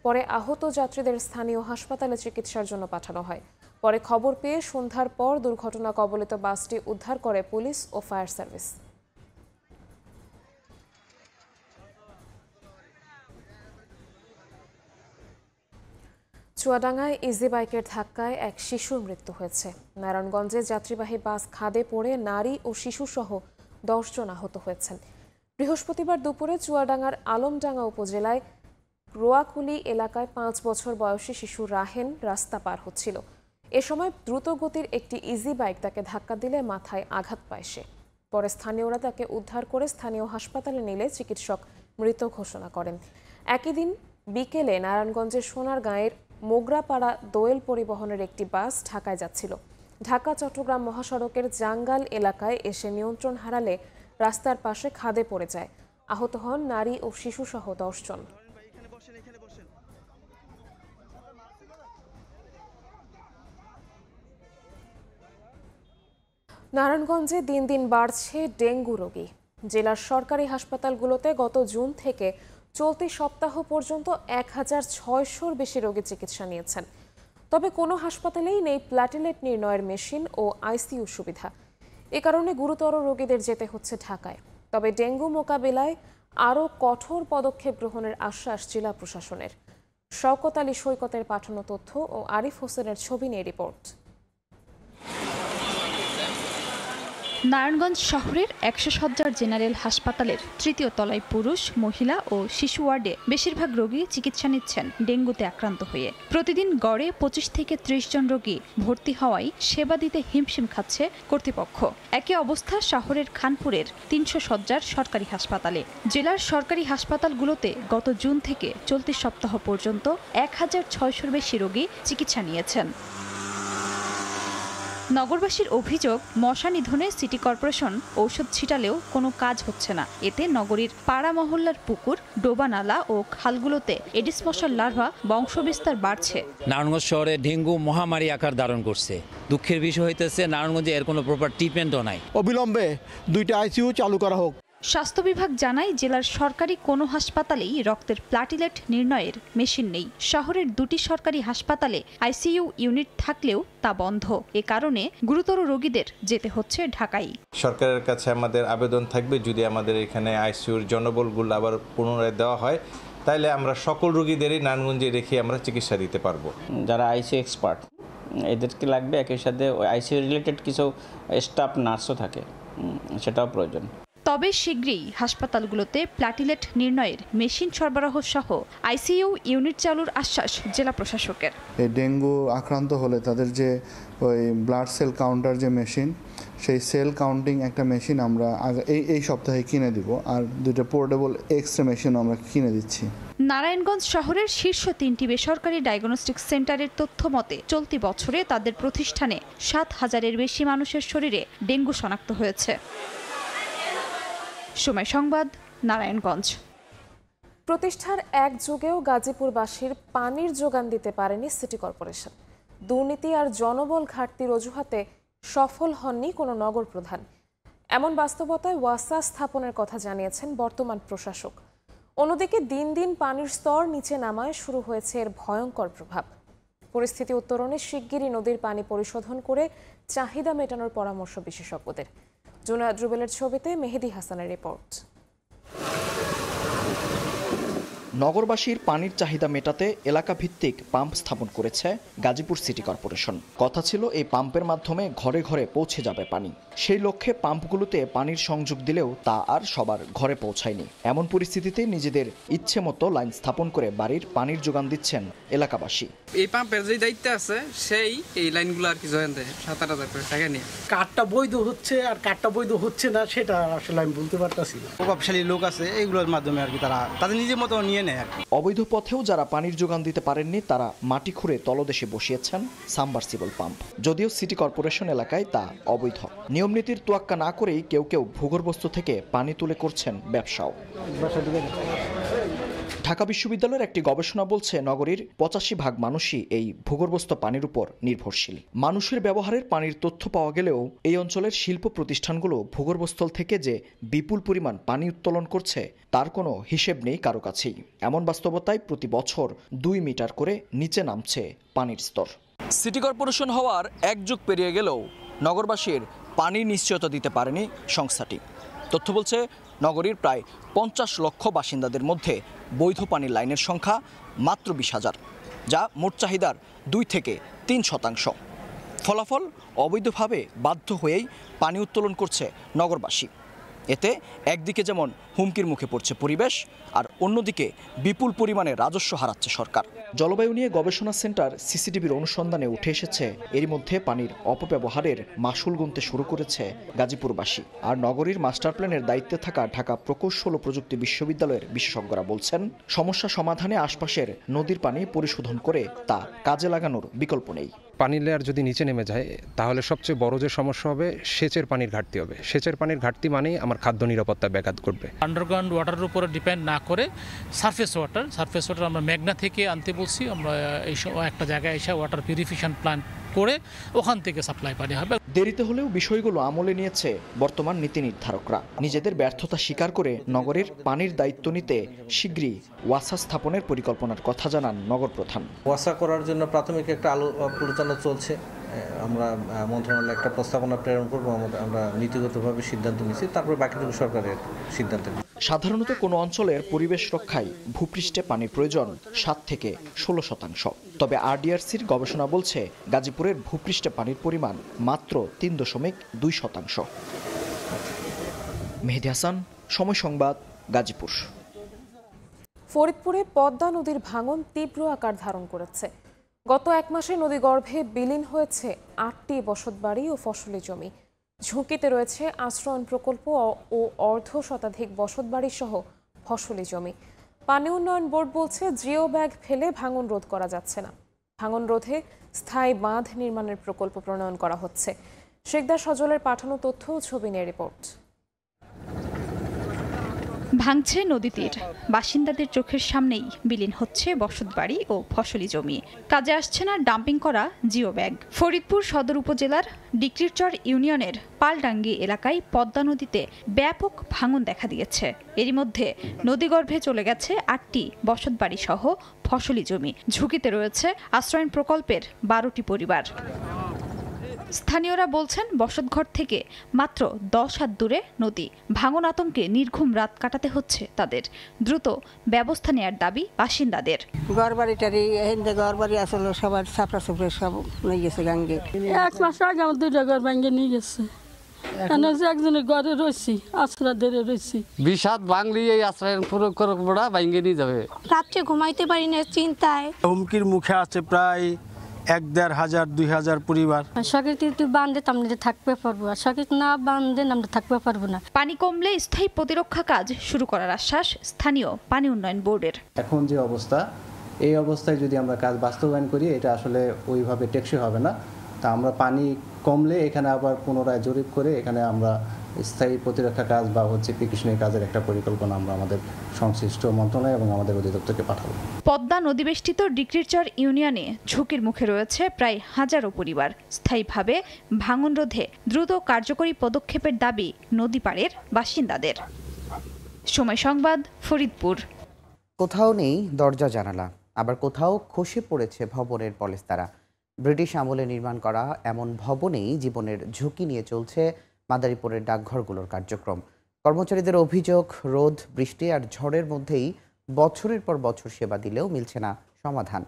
পরে আহত যাত্রীদের স্থানীয় হাসপাতালে চিকিৎসার জন্য পাঠানো হয়। পরে খবর পেয়ে সন্ধ্যার পর দুর্ঘটনা কবলিত বাসটি উদ্ধার করে পুলিশ ও ফায়ার সার্ভিস। চুয়াডাঙ্গায় ইজি বাইকের ধাক্কায় এক শিশুর মৃত্যু হয়েছে। নারায়ণগঞ্জে যাত্রীবাহী বাস খাদে পড়ে নারী ও শিশুসহ 10 জন আহত হয়েছেন। বৃহস্পতিবার দুপুরে চুয়াডাঙ্গার আলমডাঙ্গা উপজেলায় রোয়াকুলি এলাকায় 5 বছর বয়সী শিশু রাহেন রাস্তা পার হচ্ছিল। এ সময় দ্রুত গতির একটি ইজি বাইক তাকে ধাক্কা দিলে মাথায় আঘাত পায় সে। পরে স্থানীয়রা তাকে উদ্ধার করে স্থানীয় হাসপাতালে নিলে চিকিৎসক মৃত ঘোষণা করেন। একই দিন বিকেলে নারায়ণগঞ্জের সোনারগাঁয়ের মোগরাপাড়া দোয়েল পরিবহনের একটি বাস ঢাকায় যাচ্ছিল। ঢাকা চট্টগ্রাম মহাসড়কের জাঙ্গাল এলাকায় এসে নিয়ন্ত্রণ হারালে রাস্তার পাশে খাদে পড়ে যায়। আহত হন নারী ও শিশুসহ 10 জন। নারায়ণগঞ্জে দিন দিন বাড়ছে ডেঙ্গু রোগী। জেলার সরকারি হাসপাতালগুলোতে গত জুন থেকে চলতি সপ্তাহ পর্যন্ত 1600-র বেশি রোগী চিকিৎসা নিয়েছেন। তবে কোনো হাসপাতালেই নেই প্ল্যাটিলেট নির্ণয়ের মেশিন ও আইসিইউ সুবিধা। এ কারণে গুরুতর রোগীদের যেতে হচ্ছে ঢাকায়। তবে ডেঙ্গু মোকাবিলায় আরও কঠোর পদক্ষেপ গ্রহণের আশ্বাস জেলা প্রশাসনের। শওকত আলী সৈকতের পাঠানো তথ্য ও আরিফ হোসেনের ছবি নিয়ে রিপোর্ট। নারায়ণগঞ্জ শহরের 100 শয্যার জেনারেল হাসপাতালের 3য় তলায় পুরুষ, মহিলা ও শিশু ওয়ার্ডে বেশিরভাগ রোগী চিকিৎসা নিচ্ছেন ডেঙ্গুতে আক্রান্ত হয়ে। প্রতিদিন গড়ে 25 থেকে 30 জন রোগী ভর্তি হওয়ায় সেবা দিতে হিমশিম খাচ্ছে কর্তৃপক্ষ। একই অবস্থা শহরের খানপুরের 300 শয্যার সরকারি হাসপাতালে। জেলার সরকারি হাসপাতালগুলোতে গত জুন থেকে চলতি সপ্তাহ পর্যন্ত 1600-র বেশি রোগী চিকিৎসা নিয়েছেন। নগরবাসীর অভিযোগ, মশা নিধনে সিটি কর্পোরেশন ঔষধ ছিটালেও কোনো কাজ হচ্ছে না। এতে নগরীর পাড়া মহল্লার পুকুর, ডোবানালা ও খালগুলোতে এডিস মশার লার্ভা বংশবিস্তার বাড়ছে। নারায়ণগঞ্জ শহরে ডেঙ্গু মহামারী আকার ধারণ করছে। দুঃখের বিষয় হইতেছে নারায়ণগঞ্জে এর কোনো প্রপার ট্রিটমেন্টও নাই। অবিলম্বে 2টা আইসিইউ চালু করা হোক। স্বাস্থ্য বিভাগ জানায় জেলার সরকারি কোনো হাসপাতালেই রক্তের প্লাটিলেট নির্ণয়ের মেশিন নেই। শহরের 2টি সরকারি হাসপাতালে আইসিইউ ইউনিট থাকলেও তা বন্ধ। এ কারণে গুরুতর রোগীদের যেতে হচ্ছে ঢাকায়। সরকারের কাছে আমাদের আবেদন থাকবে, যদি আমাদের এখানে আইসিইউর জনবলগুলো আবার পুনরায় দেওয়া হয় তাহলে আমরা সকল রোগীদেরই নারায়ণগঞ্জে রেখে আমরা চিকিৎসা দিতে পারবো। যারা আইসিইউ এক্সপার্ট এদেরকে লাগবে, একই সাথে ওই আইসিইউ রিলেটেড কিছু স্টাফ নার্সও থাকে, সেটাও প্রয়োজন। তবে শীঘ্রই হাসপাতালগুলোতে প্লাটিলেট নির্ণয়ের মেশিন সরবরাহ সহ আইসিইউ ইউনিট চালুর আশ্বাস জেলা প্রশাসকের। এই ডেঙ্গু আক্রান্ত হলে তাদের যে ওই ব্লাড সেল কাউন্টার যে মেশিন, সেই সেল কাউন্টিং একটা মেশিন আমরা এই সপ্তাহে কিনে দিব, আর 2টা পোর্টেবল এক্স-রে মেশিনও আমরা কিনে দিচ্ছি। নারায়ণগঞ্জ শহরের শীর্ষ 3টি বেসরকারি ডায়াগনস্টিক সেন্টারের তথ্য মতে চলতি বছরে তাদের প্রতিষ্ঠানে 7,000-এর বেশি মানুষের শরীরে ডেঙ্গু শনাক্ত হয়েছে। সময় সংবাদ, নারায়ণগঞ্জ। প্রতিষ্ঠার এক যুগেও গাজীপুরবাসীর পানির যোগান দিতে পারেনি সিটি কর্পোরেশন। দুর্নীতি আর জনবল ঘাটতির অজুহাতে সফল হননি কোনো নগর প্রধান। এমন বাস্তবতায় ওয়াসা স্থাপনের কথা জানিয়েছেন বর্তমান প্রশাসক। অন্যদিকে দিন দিন পানির স্তর নিচে নামায় শুরু হয়েছে এর ভয়ঙ্কর প্রভাব। পরিস্থিতি উত্তরণে শিগগিরই নদীর পানি পরিশোধন করে চাহিদা মেটানোর পরামর্শ বিশেষজ্ঞদের। জুনায়েদ রুবেলের ছবিতে মেহেদি হাসানের রিপোর্ট। নগরবাসীর পানির চাহিদা মেটাতে এলাকা ভিত্তিক পাম্প স্থাপন করেছে গাজীপুর সিটি কর্পোরেশন। কথা ছিল এই পাম্পের মাধ্যমে ঘরে ঘরে পৌঁছে যাবে পানি। সেই লক্ষ্যে পাম্পগুলোতে পানির সংযোগ দিলেও তা আর সবার ঘরে পৌঁছায়নি। এমন পরিস্থিতিতে নিজেদের ইচ্ছে মতো লাইন স্থাপন করে বাড়ির পানির যোগান দিচ্ছেন এলাকাবাসী। এই পাম্পের যে দায়িত্ব আছে সেই এই লাইনগুলো আর কি জয়েন দেয় 7,000 করে টাকা নিয়ে। কার্ডটা বৈধ হচ্ছে আর কার্ডটা বৈধ হচ্ছে না সেটা আসলে আমি বলতে পারতাছি না। প্রভাবশালী লোক আছে, এইগুলোর মাধ্যমে আর কি তারা তাদের নিজের মতো নিয়ে নেয়। অবৈধ পথেও যারা পানির যোগান দিতে পারেননি তারা মাটি খুঁড়ে তলদেশে বসিয়েছেন সাবমার্সিবল পাম্প। যদিও সিটি কর্পোরেশন এলাকায় তা অবৈধ। নিয়মনীতির তোয়াক্কা না করেই কেউ কেউ ভূগর্ভস্থ থেকে পানি তুলে করছেন ব্যবসাও। ঢাকা বিশ্ববিদ্যালয়ের একটি গবেষণা বলছে নগরীর 85% মানুষই এই ভূগর্ভস্থ পানির উপর নির্ভরশীল। মানুষের ব্যবহারের পানির তথ্য পাওয়া গেলেও এই অঞ্চলের শিল্প প্রতিষ্ঠানগুলো ভূগর্ভস্থল থেকে যে বিপুল পরিমাণ পানি উত্তোলন করছে তার কোনো হিসেব নেই কারো কাছেই। এমন বাস্তবতায় প্রতি বছর 2 মিটার করে নিচে নামছে পানির স্তর। সিটি কর্পোরেশন হওয়ার 1 যুগ পেরিয়ে গেলেও নগরবাসীর পানির নিশ্চয়তা দিতে পারেনি সংস্থাটি। তথ্য বলছে নগরীর প্রায় 50 লক্ষ বাসিন্দাদের মধ্যে বৈধ পানির লাইনের সংখ্যা মাত্র 20,000, যা মোট চাহিদার 2 থেকে 3%। ফলাফল, অবৈধভাবে বাধ্য হয়েই পানি উত্তোলন করছে নগরবাসী। এতে একদিকে যেমন হুমকির মুখে পড়ছে পরিবেশ, আর অন্যদিকে বিপুল পরিমাণে রাজস্ব হারাচ্ছে সরকার। জলবায়ু নিয়ে গবেষণা সেন্টার সিসিটিভির অনুসন্ধানে উঠে এসেছে এরই মধ্যে পানির অপব্যবহারের মাসুল গুনতে শুরু করেছে গাজীপুরবাসী। আর নগরীর মাস্টার প্ল্যানের দায়িত্বে থাকা ঢাকা প্রকৌশল ও প্রযুক্তি বিশ্ববিদ্যালয়ের বিশেষজ্ঞরা বলছেন, সমস্যা সমাধানে আশপাশের নদীর পানি পরিশোধন করে তা কাজে লাগানোর বিকল্প নেই। পানির লেয়ার যদি নিচে নেমে যায় তাহলে সবচেয়ে বড় যে সমস্যা হবে সেচের পানির ঘাটতি হবে। সেচের পানির ঘাটতি মানেই আমার খাদ্য নিরাপত্তা ব্যাঘাত ঘটবে। আন্ডারগ্রাউন্ড ওয়াটারের উপরে ডিপেন্ড না করে সারফেস ওয়াটার আমরা মেঘনা থেকে আনতে বলছি। আমরা এই একটা জায়গায় এসে ওয়াটার পিউরিফিকেশন প্ল্যান্ট করে ওখান থেকে সাপ্লাই পানি হবে। দেরিতে হলেও বিষয়গুলো আমলে নিয়েছে বর্তমান নীতি নির্ধারকরা। নিজেদের ব্যর্থতা স্বীকার করে নগরের পানির দায়িত্ব নিতে শীঘ্রই ওয়াসা স্থাপনের পরিকল্পনার কথা জানান নগর প্রধান। ওয়াসা করার জন্য প্রাথমিক একটা আলোচনা চলছে। আমরা মন্ত্রণালয়ে একটা প্রস্তাবনা প্রেরণ করবো। আমরা নীতিগতভাবে সিদ্ধান্ত নিচ্ছি, তারপরে বাকিটুকু সরকারের সিদ্ধান্ত। সাধারণত কোনো অঞ্চলের পরিবেশ রক্ষায় ভূপৃষ্ঠে পানির প্রয়োজন 7 থেকে 16%। তবে আরডিআরসির গবেষণা বলছে গাজীপুরের ভূপৃষ্ঠে পানির পরিমাণ মাত্র 3.2%। মেহেদি হাসান, সময় সংবাদ, গাজীপুর। ফরিদপুরে পদ্মা নদীর ভাঙন তীব্র আকার ধারণ করেছে। গত 1 মাসে নদীগর্ভে বিলীন হয়েছে 8টি বসতবাড়ি ও ফসলি জমি। ঝুঁকিতে রয়েছে আশ্রয়ণ প্রকল্প ও অর্ধশতাধিক বসতবাড়ি সহ ফসলি জমি। পানি উন্নয়ন বোর্ড বলছে জিও ব্যাগ ফেলে ভাঙন রোধ করা যাচ্ছে না। ভাঙন রোধে স্থায়ী বাঁধ নির্মাণের প্রকল্প প্রণয়ন করা হচ্ছে। শেখদার সজলের পাঠানো তথ্য ও ছবি নিয়ে রিপোর্ট। ভাঙছে নদী তীর, বাসিন্দাদের চোখের সামনেই বিলীন হচ্ছে বসতবাড়ি ও ফসলি জমি। কাজে আসছে না ডাম্পিং করা জিও ব্যাগ। ফরিদপুর সদর উপজেলার ডিক্রিরচর ইউনিয়নের পালডাঙ্গি এলাকায় পদ্মা নদীতে ব্যাপক ভাঙন দেখা দিয়েছে। এরই মধ্যে নদীগর্ভে চলে গেছে 8টি বসতবাড়ি সহ ফসলি জমি। ঝুঁকিতে রয়েছে আশ্রয়ণ প্রকল্পের 12টি পরিবার। স্থানীয়রা বলছেন বসতঘর থেকে মাত্র 10 হাত দূরে নদী। ভাঙন আতঙ্কে নির্ঘুম রাত কাটাতে হচ্ছে তাদের। দ্রুত ব্যবস্থা নেয়ার দাবি বাসিন্দাদের। ঘরবাড়ি আসলে সবার সাফরা সুফরে সব নিয়ে গেছে গাঙ্গে। 1 মাস আগে আমার 2টা ঘর ভাঙে নিয়ে গেছে। একজনের ঘরে রয়েছি, আশ্রয় ধরে রয়েছি। 20 হাত ভাঙলি এই আশ্রয় পুরো ভাঙে নিয়ে যাবে। রাত্রে ঘুমাইতে পারি না চিন্তায়। হুমকির মুখে আছে প্রায় 1-1.5 হাজার 2 হাজার পরিবার। সরকার বান্ধে আমরা থাকতে পারবো, আর সরকার না বান্ধে আমরা থাকতে পারবো না। পানি কমলে স্থায়ী প্রতিরক্ষা কাজ শুরু করার আশ্বাস স্থানীয় পানি উন্নয়ন বোর্ডের। এখন যে অবস্থা, এই অবস্থায় যদি আমরা কাজ বাস্তবায়ন করি এটা আসলে ওইভাবে টেকসই হবে না। তা আমরা পানি কমলে এখানে আবার পুনরায় জরিপ করে এখানে আমরা স্থায়ী প্রতিরক্ষা কাজ বা প্রিকশনারি কাজের একটা পরিকল্পনা আমরা আমাদের সংশ্লিষ্ট মন্ত্রণালয় এবং আমাদের অধিদপ্তরকে পাঠাবো। পদ্মা নদীবেষ্টিত ডিক্রিরচর ইউনিয়নে ঝুঁকির মুখে রয়েছে প্রায় 1000 পরিবার। স্থায়ীভাবে ভাঙন রোধে দ্রুত কার্যকরী পদক্ষেপের দাবি নদী পাড়ের বাসিন্দাদের। সময় সংবাদ, ফরিদপুর। কোথাও নেই দরজা জানালা, আবার কোথাও খসে পড়েছে ভবনের পলেস্তারা। ব্রিটিশ আমলে নির্মাণ করা এমন ভবনেই জীবনের ঝুঁকি নিয়ে চলছে মাদারীপুরের ডাকঘরগুলোর কার্যক্রম। কর্মচারীদের অভিযোগ, রোদ, বৃষ্টি আর ঝড়ের মধ্যেই বছরের পর বছর সেবা দিলেও মিলছে না সমাধান।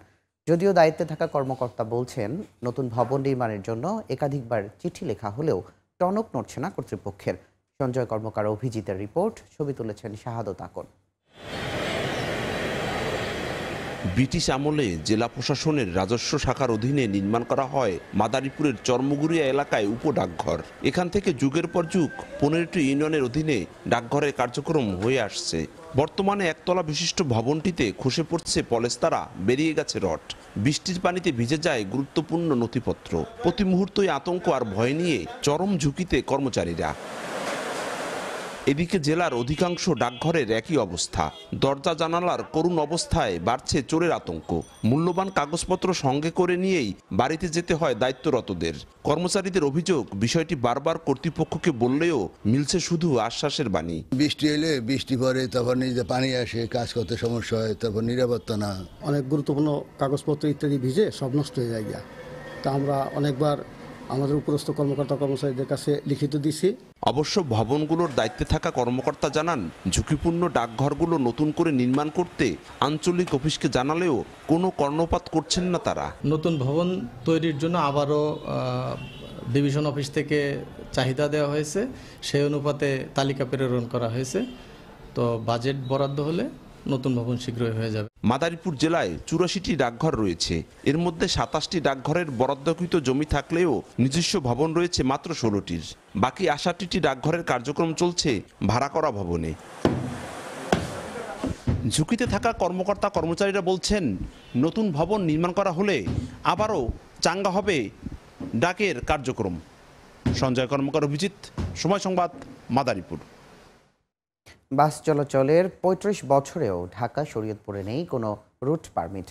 যদিও দায়িত্বে থাকা কর্মকর্তা বলছেন নতুন ভবন নির্মাণের জন্য একাধিকবার চিঠি লেখা হলেও টনক নড়ছে না কর্তৃপক্ষের। সঞ্জয় কর্মকার অভিজিতের রিপোর্ট, ছবি তুলেছেন শাহাদত আকন। ব্রিটিশ আমলে জেলা প্রশাসনের রাজস্ব শাখার অধীনে নির্মাণ করা হয় মাদারীপুরের চরমুগুরিয়া এলাকায় উপডাকঘর। এখান থেকে যুগের পর যুগ 15টি ইউনিয়নের অধীনে ডাকঘরের কার্যক্রম হয়ে আসছে। বর্তমানে একতলা বিশিষ্ট ভবনটিতে খসে পড়ছে পলেস্তারা, বেরিয়ে গেছে রড। বৃষ্টির পানিতে ভিজে যায় গুরুত্বপূর্ণ নথিপত্র। প্রতি মুহূর্তই আতঙ্ক আর ভয় নিয়ে চরম ঝুঁকিতে কর্মচারীরা। এদিকে জেলার অধিকাংশ ডাকঘরের একই অবস্থা। দরজা জানালার করুণ অবস্থায় বাড়ছে চোরের আতঙ্ক। মূল্যবান কাগজপত্র সঙ্গে করে নিয়েই বাড়িতে যেতে হয় দায়িত্বরতদের। কর্মচারীদের অভিযোগ, বিষয়টি বারবার কর্তৃপক্ষকে বললেও মিলছে শুধু আশ্বাসের বাণী। বৃষ্টি এলে বৃষ্টি পরে, তখন নিজে পানি আসে, কাজ করতে সমস্যা হয়, তারপর নিরাপত্তা না। অনেক গুরুত্বপূর্ণ কাগজপত্র ইত্যাদি ভিজে সব নষ্ট হয়ে যায়। তা আমরা অনেকবার আমাদের উপরস্থ কর্মকর্তা কর্মচারীদের কাছে লিখিত দিছি। অবশ্য ভবনগুলোর দায়িত্বে থাকা কর্মকর্তা জানান, ঝুঁকিপূর্ণ ডাকঘরগুলো নতুন করে নির্মাণ করতে আঞ্চলিক অফিসকে জানালেও কোনো কর্ণপাত করছেন না তারা। নতুন ভবন তৈরির জন্য আবারও ডিভিশন অফিস থেকে চাহিদা দেওয়া হয়েছে, সেই অনুপাতে তালিকা প্রেরণ করা হয়েছে। তো বাজেট বরাদ্দ হলে নতুন ভবন শীঘ্রই হয়ে যাবে। মাদারীপুর জেলায় 84টি ডাকঘর রয়েছে। এর মধ্যে 27টি ডাকঘরের বরাদ্দকৃত জমি থাকলেও নিজস্ব ভবন রয়েছে মাত্র 16টির। বাকি 68টি ডাকঘরের কার্যক্রম চলছে ভাড়া করা ভবনে। ঝুঁকিতে থাকা কর্মকর্তা কর্মচারীরা বলছেন, নতুন ভবন নির্মাণ করা হলে আবারও চাঙ্গা হবে ডাকের কার্যক্রম। সঞ্জয় কর্মকার, অভিজিৎ, সময় সংবাদ, মাদারীপুর। বাস চলাচলের 35 বছরেও ঢাকা শরীয়তপুরে নেই কোনো রুট পারমিট।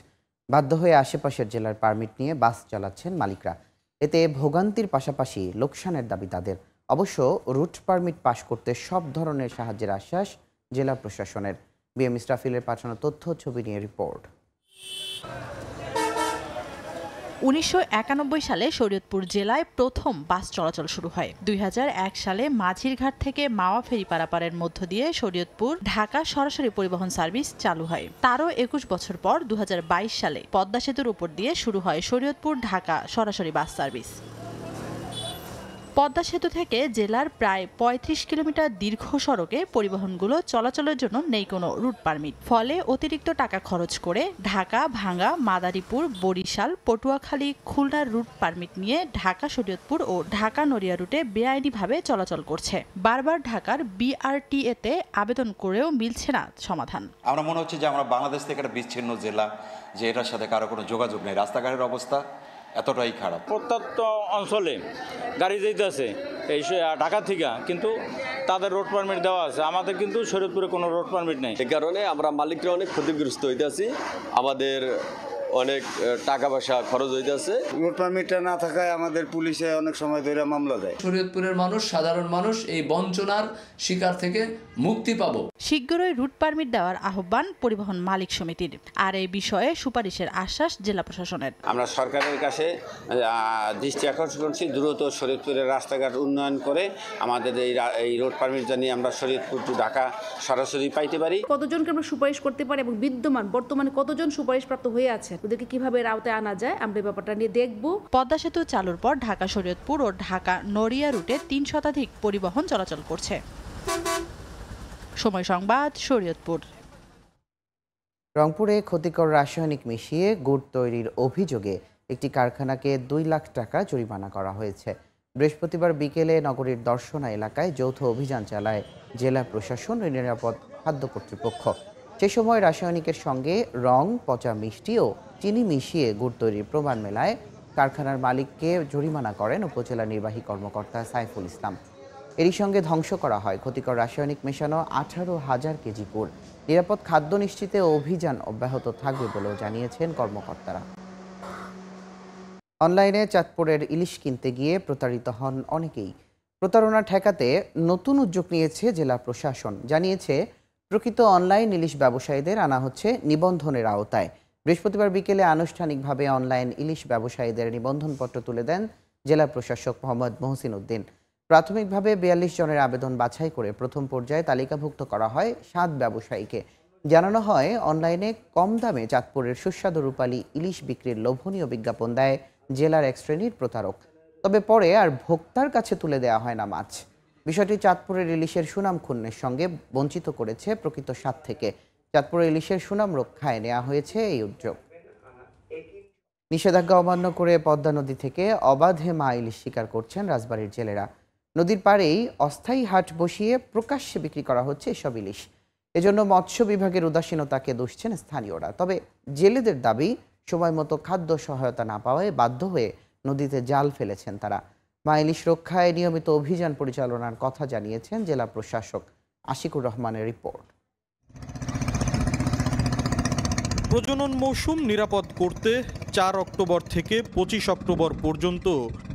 বাধ্য হয়ে আশেপাশের জেলার পারমিট নিয়ে বাস চালাচ্ছেন মালিকরা। এতে ভোগান্তির পাশাপাশি লোকসানের দাবি তাদের। অবশ্য রুট পারমিট পাশ করতে সব ধরনের সাহায্যের আশ্বাস জেলা প্রশাসনের। বিএম ইসরাফিলের পাঠানো তথ্য, ছবি নিয়ে রিপোর্ট। 1991 সালে শরীয়তপুর জেলায় প্রথম বাস চলাচল শুরু হয়। 2001 সালে মাঝিরঘাট থেকে মাওয়া ফেরি পারাপারের মধ্য দিয়ে শরীয়তপুর ঢাকা সরাসরি পরিবহন সার্ভিস চালু হয়। তারও 21 বছর পর 2022 সালে পদ্মা সেতুর উপর দিয়ে শুরু হয় শরীয়তপুর ঢাকা সরাসরি বাস সার্ভিস। পদ্মা সেতু থেকে জেলার প্রায় 35 কিলোমিটার দীর্ঘ সড়কে পরিবহনগুলো চলাচলের জন্য নেই কোনো রুট পারমিট। ফলে অতিরিক্ত টাকা খরচ করে ঢাকা, ভাঙ্গা, মাদারীপুর, বরিশাল, পটুয়াখালী, খুলনার রুট পারমিট নিয়ে ঢাকা শরীয়তপুর ও ঢাকা নড়িয়া রুটে বেআইনিভাবে চলাচল করছে। বারবার ঢাকার BRTA-তে আবেদন করেও মিলছে না সমাধান। আমরা মনে হচ্ছে যে আমরা বাংলাদেশ থেকে একটা বিচ্ছিন্ন জেলা, যে এটার সাথে কারো কোনো যোগাযোগ নেই। রাস্তাঘাটের অবস্থা এতটাই খারাপ। প্রত্যন্ত অঞ্চলে গাড়ি যেতে আছে এই ঢাকা থেকে, কিন্তু তাদের রোড পারমিট দেওয়া আছে, আমাদের কিন্তু শরীয়তপুরে কোনো রোড পারমিট নেই। এই কারণে আমরা মালিকরা অনেক ক্ষতিগ্রস্ত হইতেছি, আমাদের অনেক টাকা পয়সা খরচ হইতেছে। রোড পারমিটটা না থাকায় আমাদের পুলিশে অনেক সময় ধরে মামলা দেয়। শরীয়তপুরের মানুষ, সাধারণ মানুষ এই বঞ্চনার শিকার থেকে মুক্তি পাবো। শীঘ্রই রুট পারমিট দেওয়ার আহ্বান পরিবহন মালিক সমিতির। আর এই বিষয়ে সুপারিশের আশ্বাস জেলা প্রশাসনের। আমরা সরকারের কাছে দৃষ্টি আকর্ষণ করছি, দ্রুত শরীয়তপুরের রাস্তাঘাট উন্নয়ন করে আমাদের এই রোড পারমিট জানিয়ে আমরা শরীয়তপুর টু ঢাকা সরাসরি পাইতে পারি। কতজনকে আমরা সুপারিশ করতে পারি এবং বর্তমানে কতজন সুপারিশপ্রাপ্ত হয়ে আছে, ওদেরকে কিভাবে আওতায় আনা যায় আমরা এই ব্যাপারটা নিয়ে দেখব। পদ্মা সেতু চালুর পর ঢাকা শরীয়তপুর ও ঢাকা নড়িয়া রুটে ৩ শতাধিক পরিবহন চলাচল করছে। সময় সংবাদ, শরীয়তপুর। রংপুরে ক্ষতিকর রাসায়নিক মিশিয়ে গুড় তৈরির অভিযোগে একটি কারখানাকে ২ লাখ টাকা জরিমানা করা হয়েছে। বৃহস্পতিবার বিকেলে নগরীর দর্শনা এলাকায় যৌথ অভিযান চালায় জেলা প্রশাসন ও নিরাপদ খাদ্য কর্তৃপক্ষ। সে সময় রাসায়নিকের সঙ্গে রং, পচা মিষ্টি ও চিনি মিশিয়ে গুড় তৈরির প্রমাণ মেলায় কারখানার মালিককে জরিমানা করেন উপজেলা নির্বাহী কর্মকর্তা সাইফুল ইসলাম। এরই সঙ্গে ধ্বংস করা হয় ক্ষতিকর রাসায়নিক মেশানো 18,000 কেজি গুড়। নিরাপদ খাদ্য নিশ্চিতে অভিযান অব্যাহত থাকবে বলেও জানিয়েছেন কর্মকর্তারা। অনলাইনে চাঁদপুরের ইলিশ কিনতে গিয়ে প্রতারিত হন অনেকেই। প্রতারণা ঠেকাতে নতুন উদ্যোগ নিয়েছে জেলা প্রশাসন। জানিয়েছে, প্রকৃত অনলাইন ইলিশ ব্যবসায়ীদের আনা হচ্ছে নিবন্ধনের আওতায়। বৃহস্পতিবার বিকেলে আনুষ্ঠানিকভাবে অনলাইন ইলিশ ব্যবসায়ীদের নিবন্ধনপত্র তুলে দেন জেলা প্রশাসক মোহাম্মদ মহসিন উদ্দিন। প্রাথমিকভাবে 42 জনের আবেদন বাছাই করে প্রথম পর্যায়ে তালিকাভুক্ত করা হয় 7 ব্যবসায়ীকে। জানানো হয়, অনলাইনে কম দামে চাঁদপুরের সুস্বাদু রূপালী ইলিশ বিক্রির লোভনীয় বিজ্ঞাপন দেয় জেলার এক শ্রেণীর প্রতারক। তবে পরে আর ভোক্তার কাছে তুলে দেওয়া হয় না মাছ। বিষয়টি চাঁদপুরের ইলিশের সুনাম ক্ষুণ্ণের সঙ্গে বঞ্চিত করেছে প্রকৃত স্বাদ থেকে। চাঁদপুরের ইলিশের সুনাম রক্ষায় নেওয়া হয়েছে এই উদ্যোগ। নিষেধাজ্ঞা অমান্য করে পদ্মা নদী থেকে অবাধে মা ইলিশ শিকার করছেন রাজবাড়ীর জেলেরা। নদীর পাড়েই অস্থায়ী হাট বসিয়ে প্রকাশ্যে বিক্রি করা হচ্ছে এসব ইলিশ। এজন্য মৎস্য বিভাগের উদাসীনতাকে দুষছেন স্থানীয়রা। তবে জেলেদের দাবি, সময় মতো খাদ্য সহায়তা না পাওয়ায় বাধ্য হয়ে নদীতে জাল ফেলেছেন তারা। মা ইলিশ রক্ষায় নিয়মিত অভিযান পরিচালনার কথা জানিয়েছেন জেলা প্রশাসক। আশিকুর রহমানের রিপোর্ট। প্রজনন মৌসুম নিরাপদ করতে 4 অক্টোবর থেকে 25 অক্টোবর পর্যন্ত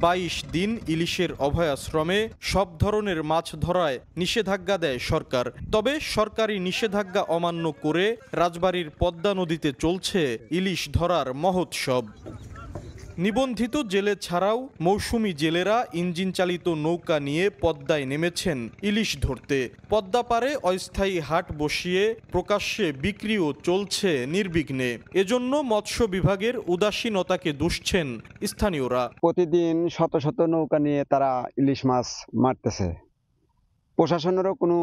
22 দিন ইলিশের অভয়াশ্রমে সব ধরনের মাছ ধরায় নিষেধাজ্ঞা দেয় সরকার। তবে সরকারি নিষেধাজ্ঞা অমান্য করে রাজবাড়ীর পদ্মা নদীতে চলছে ইলিশ ধরার মহোৎসব। নিবন্ধিত জেলে ছাড়াও মৌসুমি জেলেরা ইঞ্জিন চালিত নৌকা নিয়ে পদ্মায় নেমেছেন ইলিশ ধরতে। পদ্মা পারে অস্থায়ী হাট বসিয়ে প্রকাশ্যে বিক্রিও চলছে নির্বিঘ্নে। এজন্য মৎস্য বিভাগের উদাসীনতাকে দুষছেন স্থানীয়রা। প্রতিদিন শত শত নৌকা নিয়ে তারা ইলিশ মাছ মারতেছে, প্রশাসনেরও কোনো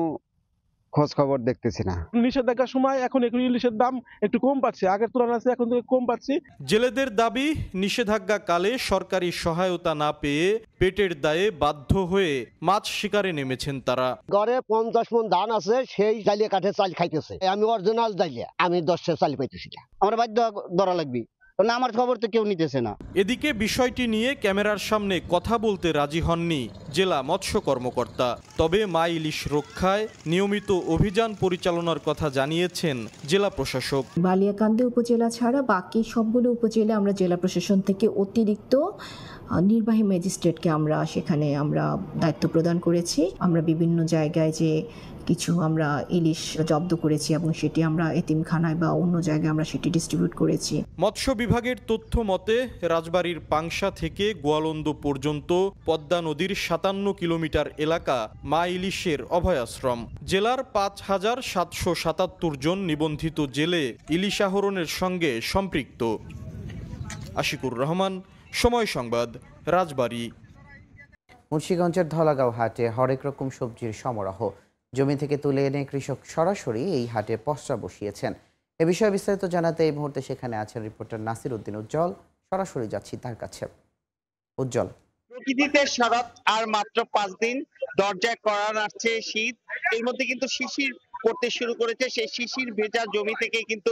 খোঁজ খবর দেখতেছি না। নিষেধাজ্ঞার সময় এখন ইলিশের দাম একটু কম পাচ্ছে, আগের তুলনায় এখন থেকে কম পাচ্ছি। জেলেদের দাবি, নিষেধাজ্ঞা কালে সরকারি সহায়তা না পেয়ে পেটের দায়ে বাধ্য হয়ে মাছ শিকারে নেমেছেন তারা। ঘরে 50 মণ ধান আছে, সেই জালিয়া কাঠে চাল খাইতেছে। আমি অরিজিনাল জালিয়া, আমি 10 চাল পাইতেছি না। আমরা বাধ্য ধরা লাগবে, না আমার খবর তো কেউ নিতেছে না। এদিকে বিষয়টি নিয়ে ক্যামেরার সামনে কথা বলতে রাজি হননি জেলা মৎস্য কর্মকর্তা। তবে মা ইলিশ রক্ষায় নিয়মিত অভিযান পরিচালনার কথা জানিয়েছেন জেলা প্রশাসক। বালিয়াকান্দি উপজেলা ছাড়া বাকি সবগুলো উপজেলা আমরা জেলা প্রশাসন থেকে অতিরিক্ত নির্বাহী ম্যাজিস্ট্রেটকে সেখানে আমরা দায়িত্ব প্রদান করেছি। আমরা বিভিন্ন জায়গায় যে কিছু আমরা ইলিশ জব্দ করেছি এবং সেটি আমরা এতিমখানায় বা অন্য জায়গায় আমরা সেটি ডিস্ট্রিবিউট করেছি। মৎস্য বিভাগের তথ্য মতে রাজবাড়ীর পাংশা থেকে গোয়ালন্দ পর্যন্ত পদ্মা নদীর 57 কিলোমিটার এলাকা মা ইলিশের অভয়াশ্রম। জেলার 5,777 জন নিবন্ধিত জেলে ইলিশ আহরণের সঙ্গে সম্পৃক্ত। আশিকুর রহমান, সময় সংবাদ, রাজবাড়ী। মুন্সিগঞ্জের ধলাগাঁও হাটে হরেক রকম সবজির সমারোহ। জমি থেকে তুলে এনে কৃষক সরাসরি এই হাটে পসরা বসিয়েছেন। এ বিষয়ে বিস্তারিত জানাতে এই মুহূর্তে সেখানে আছেন রিপোর্টার নাসির উদ্দিন উজ্জ্বল। সরাসরি যাচ্ছি তার কাছে। উজ্জ্বল, প্রকৃতিতে শরৎ আর মাত্র 5 দিন, দরজায় কড়া নাড়ছে শীত। এর মধ্যে কিন্তু শিশির পড়তে শুরু করেছে। সেই শিশির ভেজা জমি থেকে কিন্তু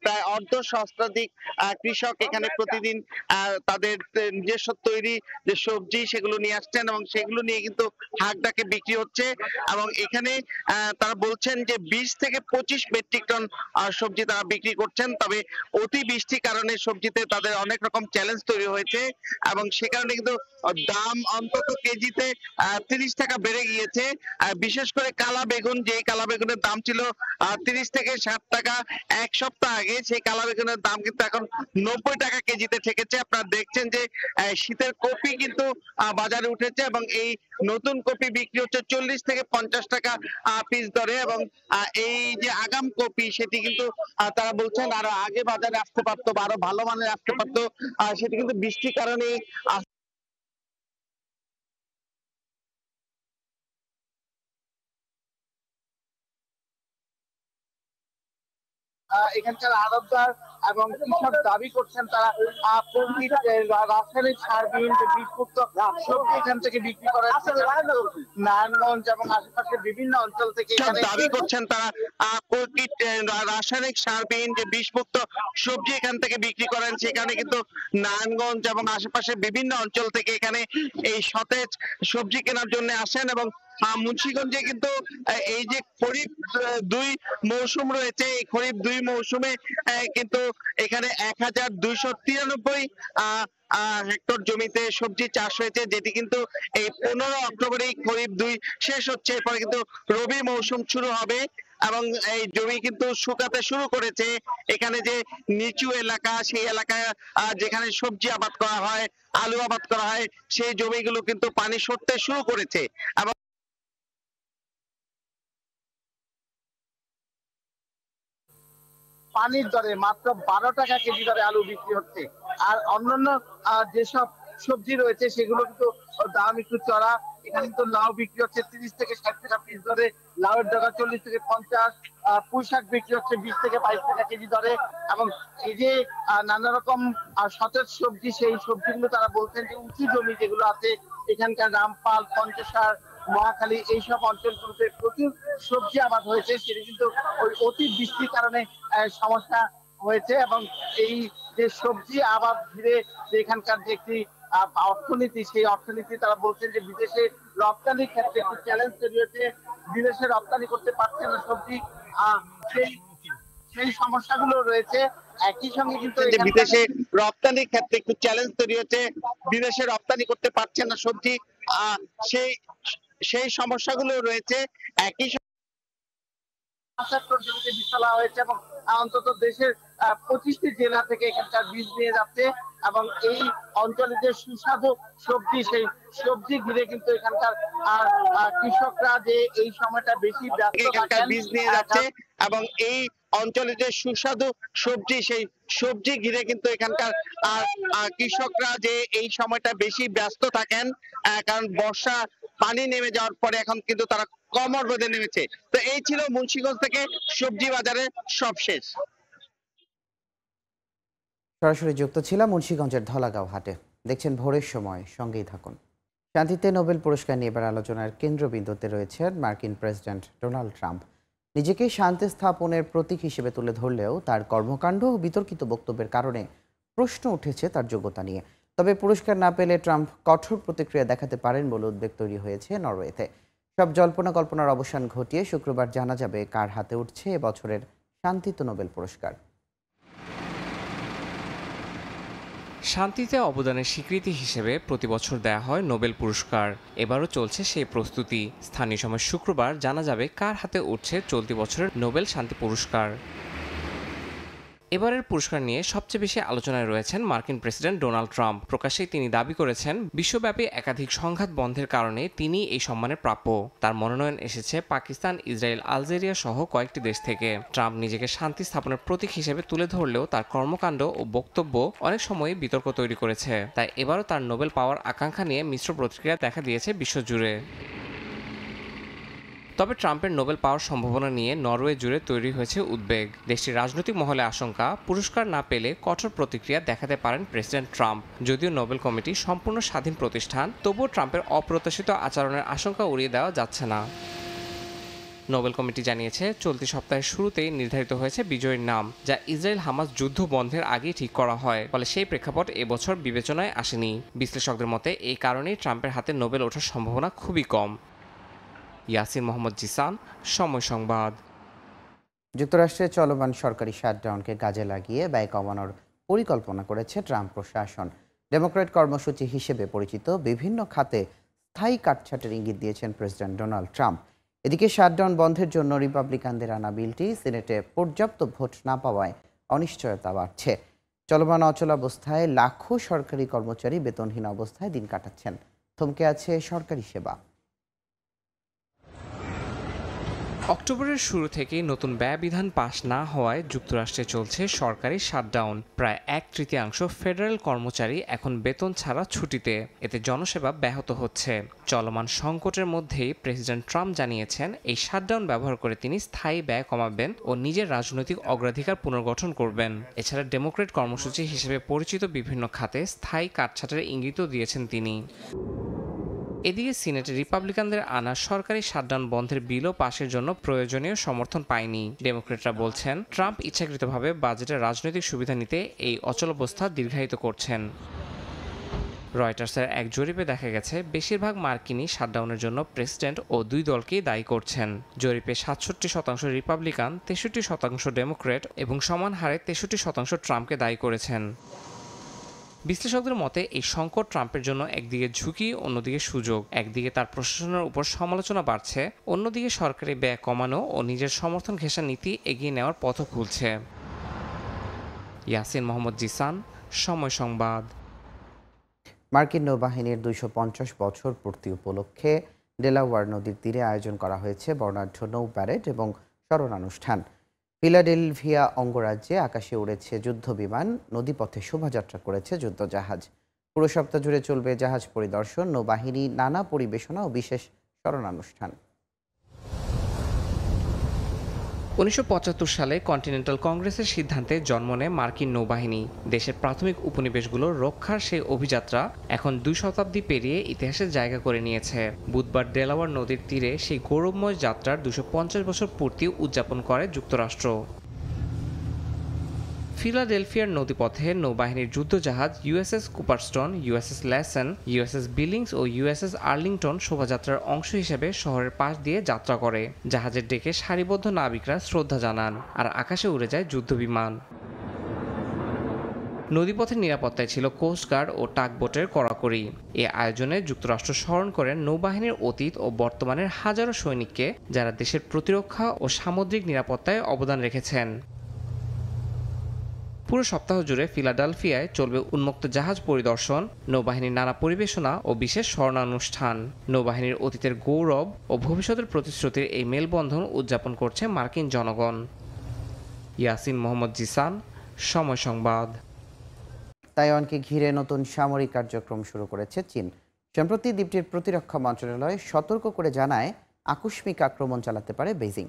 প্রায় অর্ধ সহস্রাধিক কৃষক এখানে প্রতিদিন তাদের নিজস্ব তৈরি যে সবজি সেগুলো নিয়ে আসছেন এবং সেগুলো নিয়ে কিন্তু হাক ডাকে বিক্রি হচ্ছে এবং এখানে তারা বলছেন যে 20 থেকে 25 মেট্রিক টন সবজি তারা বিক্রি করছেন। তবে অতি বৃষ্টির কারণে সবজিতে তাদের অনেক রকম চ্যালেঞ্জ তৈরি হয়েছে এবং সে কারণে কিন্তু দাম অন্তত কেজিতে 30 টাকা বেড়ে গিয়েছে। বিশেষ করে কালা বেগুন, যে কালা বেগুনের দাম ছিল 30 থেকে 60 টাকা এক সপ্তাহ আগে, সেই কালা বেগুনের দাম কিন্তু এখন 90 টাকা কেজিতে ঠেকেছে। আপনারা দেখছেন যে শীতের কপি কিন্তু বাজারে উঠেছে এবং এই নতুন কপি বিক্রি হচ্ছে 40 থেকে 50 টাকা পিস দরে এবং এই যে আগাম কপি সেটি কিন্তু তারা বলছেন আরো আগে বাজারে আসতে পারতো বা আরো ভালো মানের আসতে পারতো, সেটি কিন্তু বৃষ্টির কারণে এখানকার আড়তদার এবং কৃষক দাবি করছেন তারা রাসায়নিক সার বিভিন্ন বীজমুক্ত সবজি এখান থেকে বিক্রি করা নারায়ণগঞ্জ এবং আশেপাশের বিভিন্ন অঞ্চল থেকে দাবি করছেন তারা রাসায়নিক সারবিহীন যে বিষমুক্ত সবজি এখান থেকে বিক্রি করেন। সেখানে কিন্তু নারায়ণগঞ্জ এবং আশেপাশের বিভিন্ন অঞ্চল থেকে এখানে এই সতেজ সবজি কেনার জন্য আসেন এবং মুন্সিগঞ্জে কিন্তু এই যে খরিফ 2 মৌসুম রয়েছে, এই খরিফ 2 মৌসুমে কিন্তু এখানে 1293 হেক্টর জমিতে সবজি চাষ হয়েছে, যেটি কিন্তু এই 15 অক্টোবরে খরিফ 2 শেষ হচ্ছে। এরপরে কিন্তু রবি মৌসুম শুরু হবে এবং এই জমি কিন্তু শুকাতে শুরু করেছে। এখানে যে নিচু এলাকা, সেই এলাকায় যেখানে সবজি আবাদ করা হয়, আলু আবাদ করা হয়, সেই জমিগুলো কিন্তু পানি সরতে শুরু করেছে এবং পানির দরে মাত্র 12 টাকা কেজি দরে আলু বিক্রি হচ্ছে। আর অন্যান্য যেসব সবজি রয়েছে সেগুলো কিন্তু দাম একটু চড়া। এখানে কিন্তু লাউ বিক্রি হচ্ছে 30 থেকে 60 টাকা পিস দরে, লাউয়ের ডগা 40 থেকে 50, পুঁই শাক বিক্রি হচ্ছে 20 থেকে 22 টাকা কেজি দরে এবং এই যে নানা রকম সতেজ সবজি, সেই সবজিগুলো তারা বলছেন যে উঁচু জমি যেগুলো আছে এখানকার রামপাল, পঞ্চসার, মহাখালী এইসব অঞ্চলগুলোতে প্রচুর সবজি আবাদ হয়েছে, সেটা কিন্তু ওই অতি বৃষ্টির কারণে সমস্যা হয়েছে এবং এই যে সবজি আবাদ ঘিরে যে এখানকার যে একটি অর্থনীতি, সেই অর্থনীতি তারা বলছেন যে বিদেশে রপ্তানির ক্ষেত্রে একটু চ্যালেঞ্জ তৈরি হয়েছে, বিদেশে রপ্তানি করতে পারছে না সবজি, সেই সমস্যাগুলো রয়েছে। একই সঙ্গে কিন্তু বিদেশে রপ্তানির ক্ষেত্রে একটু চ্যালেঞ্জ তৈরি হয়েছে, বিদেশে রপ্তানি করতে পারছে না সবজি, সেই সমস্যাগুলো রয়েছে। একই জমিতে বীজ ফেলা হয়েছে এবং অন্তত দেশের 25টি জেলা থেকে এখানকার বীজ নিয়ে যাচ্ছে এবং এই অঞ্চলে যে সুস্বাদু সবজি, সেই সবজি ঘিরে কিন্তু এখানকার কৃষকরা যে এই সময়টা বেশি এখানকার বীজ নিয়ে যাচ্ছে এবং এই অঞ্চলে যে সুস্বাদু সবজি, সেই সবজি ঘিরে কিন্তু এখানকার কৃষকরা যে এই সময়টা বেশি ব্যস্ত থাকেন, কারণ বর্ষা পানি নেমে যাওয়ার পরে এখন কিন্তু তারা কমর রোদে নেমেছে। তো এই ছিল মুন্সিগঞ্জ থেকে সবজি বাজারের সবশেষ। সরাসরি যুক্ত ছিলাম মুন্সিগঞ্জের ধলাগাঁও হাটে। দেখছেন ভোরের সময়, সঙ্গেই থাকুন। শান্তিতে নোবেল পুরস্কার নিয়ে এবার আলোচনার কেন্দ্রবিন্দুতে রয়েছেন মার্কিন প্রেসিডেন্ট ডোনাল্ড ট্রাম্প। নিজেকে শান্তি স্থাপনের প্রতীক হিসেবে তুলে ধরলেও তার কর্মকাণ্ড ও বিতর্কিত বক্তব্যের কারণে প্রশ্ন উঠেছে তার যোগ্যতা নিয়ে। তবে পুরস্কার না পেলে ট্রাম্প কঠোর প্রতিক্রিয়া দেখাতে পারেন বলে উদ্বেগ তৈরি হয়েছে নরওয়েতে। সব জল্পনা কল্পনার অবসান ঘটিয়ে শুক্রবার জানা যাবে কার হাতে উঠছে এবছরের শান্তিতে নোবেল পুরস্কার। শান্তিতে অবদানের স্বীকৃতি হিসেবে প্রতি বছর দেয়া হয় নোবেল পুরস্কার। এবারও চলছে সেই প্রস্তুতি। স্থানীয় সময় শুক্রবার জানা যাবে কার হাতে উঠছে চলতি বছরের নোবেল শান্তি পুরস্কার। এবারের পুরস্কার নিয়ে সবচেয়ে বেশি আলোচনায় রয়েছেন মার্কিন প্রেসিডেন্ট ডোনাল্ড ট্রাম্প। প্রকাশ্যেই তিনি দাবি করেছেন বিশ্বব্যাপী একাধিক সংঘাত বন্ধের কারণে তিনি এই সম্মানের প্রাপ্য। তার মনোনয়ন এসেছে পাকিস্তান, ইসরায়েল, আলজেরিয়া সহ কয়েকটি দেশ থেকে। ট্রাম্প নিজেকে শান্তি স্থাপনের প্রতীক হিসেবে তুলে ধরলেও তার কর্মকাণ্ড ও বক্তব্য অনেক সময় বিতর্ক তৈরি করেছে। তাই এবারও তার নোবেল পাওয়ার আকাঙ্ক্ষা নিয়ে মিশ্র প্রতিক্রিয়া দেখা দিয়েছে বিশ্বজুড়ে। তবে ট্রাম্পের নোবেল পাওয়ার সম্ভাবনা নিয়ে নরওয়ে জুড়ে তৈরি হয়েছে উদ্বেগ। দেশটির রাজনৈতিক মহলে আশঙ্কা পুরস্কার না পেলে কঠোর প্রতিক্রিয়া দেখাতে পারেন প্রেসিডেন্ট ট্রাম্প। যদিও নোবেল কমিটি সম্পূর্ণ স্বাধীন প্রতিষ্ঠান, তবুও ট্রাম্পের অপ্রত্যাশিত আচরণের আশঙ্কা উড়িয়ে দেওয়া যাচ্ছে না। নোবেল কমিটি জানিয়েছে চলতি সপ্তাহের শুরুতেই নির্ধারিত হয়েছে বিজয়ীর নাম, যা ইসরায়েল হামাস যুদ্ধ বন্ধের আগেই ঠিক করা হয়। ফলে সেই প্রেক্ষাপট এবছর বিবেচনায় আসেনি। বিশ্লেষকদের মতে এই কারণেই ট্রাম্পের হাতে নোবেল ওঠার সম্ভাবনা খুবই কম। ইয়াসিন মোহাম্মদ জিসান, সময় সংবাদ। যুক্তরাষ্ট্রে চলমান সরকারি শাটডাউনকে কাজে লাগিয়ে ব্যয় কমানোর পরিকল্পনা করেছে ট্রাম্প প্রশাসন। ডেমোক্র্যাট কর্মসূচি হিসেবে পরিচিত বিভিন্ন খাতে স্থায়ী কাটছাটের ইঙ্গিত দিয়েছেন প্রেসিডেন্ট ডোনাল্ড ট্রাম্প। এদিকে শাটডাউন বন্ধের জন্য রিপাবলিকানদের আনা বিলটি সিনেটে পর্যাপ্ত ভোট না পাওয়ায় অনিশ্চয়তা বাড়ছে। চলমান অচলাবস্থায় লাখো সরকারি কর্মচারী বেতনহীন অবস্থায় দিন কাটাচ্ছেন। থমকে আছে সরকারি সেবা। অক্টোবরের শুরু থেকেই নতুন ব্যয় বিধান পাশ না হওয়ায় যুক্তরাষ্ট্রে চলছে সরকারি শাটডাউন। প্রায় 1/3 ফেডারেল কর্মচারী এখন বেতন ছাড়া ছুটিতে। এতে জনসেবা ব্যাহত হচ্ছে। চলমান সংকটের মধ্যেই প্রেসিডেন্ট ট্রাম্প জানিয়েছেন এই শাটডাউন ব্যবহার করে তিনি স্থায়ী ব্যয় কমাবেন ও নিজের রাজনৈতিক অগ্রাধিকার পুনর্গঠন করবেন। এছাড়া ডেমোক্র্যাট কর্মসূচি হিসেবে পরিচিত বিভিন্ন খাতে স্থায়ী কাটছাটের ইঙ্গিতও দিয়েছেন তিনি। এদিকে সিনেটে রিপাবলিকানদের আনা সরকারি শাটডাউন বন্ধের বিলও পাশের জন্য প্রয়োজনীয় সমর্থন পায়নি। ডেমোক্রেটরা বলছেন ট্রাম্প ইচ্ছাকৃতভাবে বাজেটের রাজনৈতিক সুবিধা নিতে এই অচলাবস্থা দীর্ঘায়িত করছেন। রয়টার্সের এক জরিপে দেখা গেছে বেশিরভাগ মার্কিনই শাটডাউনের জন্য প্রেসিডেন্ট ও দুই দলকেই দায়ী করছেন। জরিপে 67% রিপাবলিকান, 63% ডেমোক্রেট এবং সমান হারে 63% ট্রাম্পকে দায়ী করেছেন। বিশ্লেষকদের মতে এই সংকট ট্রাম্পের জন্য একদিকে ঝুঁকি, অন্যদিকে সুযোগ। একদিকে তার প্রশাসনের উপর সমালোচনা বাড়ছে, অন্যদিকে সরকারি ব্যয় কমানো ও নিজের সমর্থন ঘেঁষা নীতি এগিয়ে নেওয়ার পথও খুলছে। ইয়াসিন মোহাম্মদ জিসান, সময় সংবাদ। মার্কিন নৌবাহিনীর 250 বছর পূর্তি উপলক্ষে ডেলাওয়ার নদীর তীরে আয়োজন করা হয়েছে বর্ণাঢ্য নৌ প্যারেড এবং স্মরণানুষ্ঠান। ফিলাডেলফিয়া অঙ্গরাজ্যে আকাশে উড়েছে যুদ্ধ বিমান, নদীপথে শোভাযাত্রা করেছে যুদ্ধজাহাজ। পুরো সপ্তাহ জুড়ে চলবে জাহাজ পরিদর্শন, নৌবাহিনী, নানা পরিবেশনা ও বিশেষ স্মরণানুষ্ঠান। 1975 সালে কন্টিনেন্টাল কংগ্রেসের সিদ্ধান্তে জন্ম নেয় মার্কিন নৌবাহিনী। দেশের প্রাথমিক উপনিবেশগুলো রক্ষার সেই অভিযাত্রা এখন 2 শতাব্দী পেরিয়ে ইতিহাসে জায়গা করে নিয়েছে। বুধবার ডেলাওয়ার নদীর তীরে সেই গৌরবময় যাত্রার 250 বছর পূর্তি উদযাপন করে যুক্তরাষ্ট্র। ফিলাডেলফিয়ার নদীপথে নৌবাহিনীর যুদ্ধজাহাজ ইউএসএস কুপারস্টোন, ইউএসএস ল্যাসন, ইউএসএস বিলিংস ও ইউএসএস আর্লিংটন শোভাযাত্রার অংশ হিসেবে শহরের পাশ দিয়ে যাত্রা করে। জাহাজের ডেকে সারিবদ্ধ নাবিকরা শ্রদ্ধা জানান, আর আকাশে উড়ে যায় যুদ্ধবিমান। নদীপথের নিরাপত্তায় ছিল কোস্টগার্ড ও টাগবোটের কড়াকড়ি। এ আয়োজনে যুক্তরাষ্ট্র স্মরণ করেন নৌবাহিনীর অতীত ও বর্তমানের হাজারো সৈনিককে, যারা দেশের প্রতিরক্ষা ও সামুদ্রিক নিরাপত্তায় অবদান রেখেছেন। পুরো সপ্তাহ জুড়ে ফিলাডেলফিয়ায় চলবে উন্মুক্ত জাহাজ পরিদর্শন, নৌবাহিনীর নানা পরিবেশনা ও বিশেষ স্মরণানুষ্ঠান। নৌবাহিনীর অতীতের গৌরব ও ভবিষ্যতের প্রতিশ্রুতির এই মেলবন্ধন উদযাপন করছে মার্কিন জনগণ। ইয়াসিন মোহাম্মদ জিসান, সময় সংবাদ। তাইওয়ানকে ঘিরে নতুন সামরিক কার্যক্রম শুরু করেছে চীন। সম্প্রতি দ্বীপটির প্রতিরক্ষা মন্ত্রণালয় সতর্ক করে জানায় আকস্মিক আক্রমণ চালাতে পারে বেইজিং।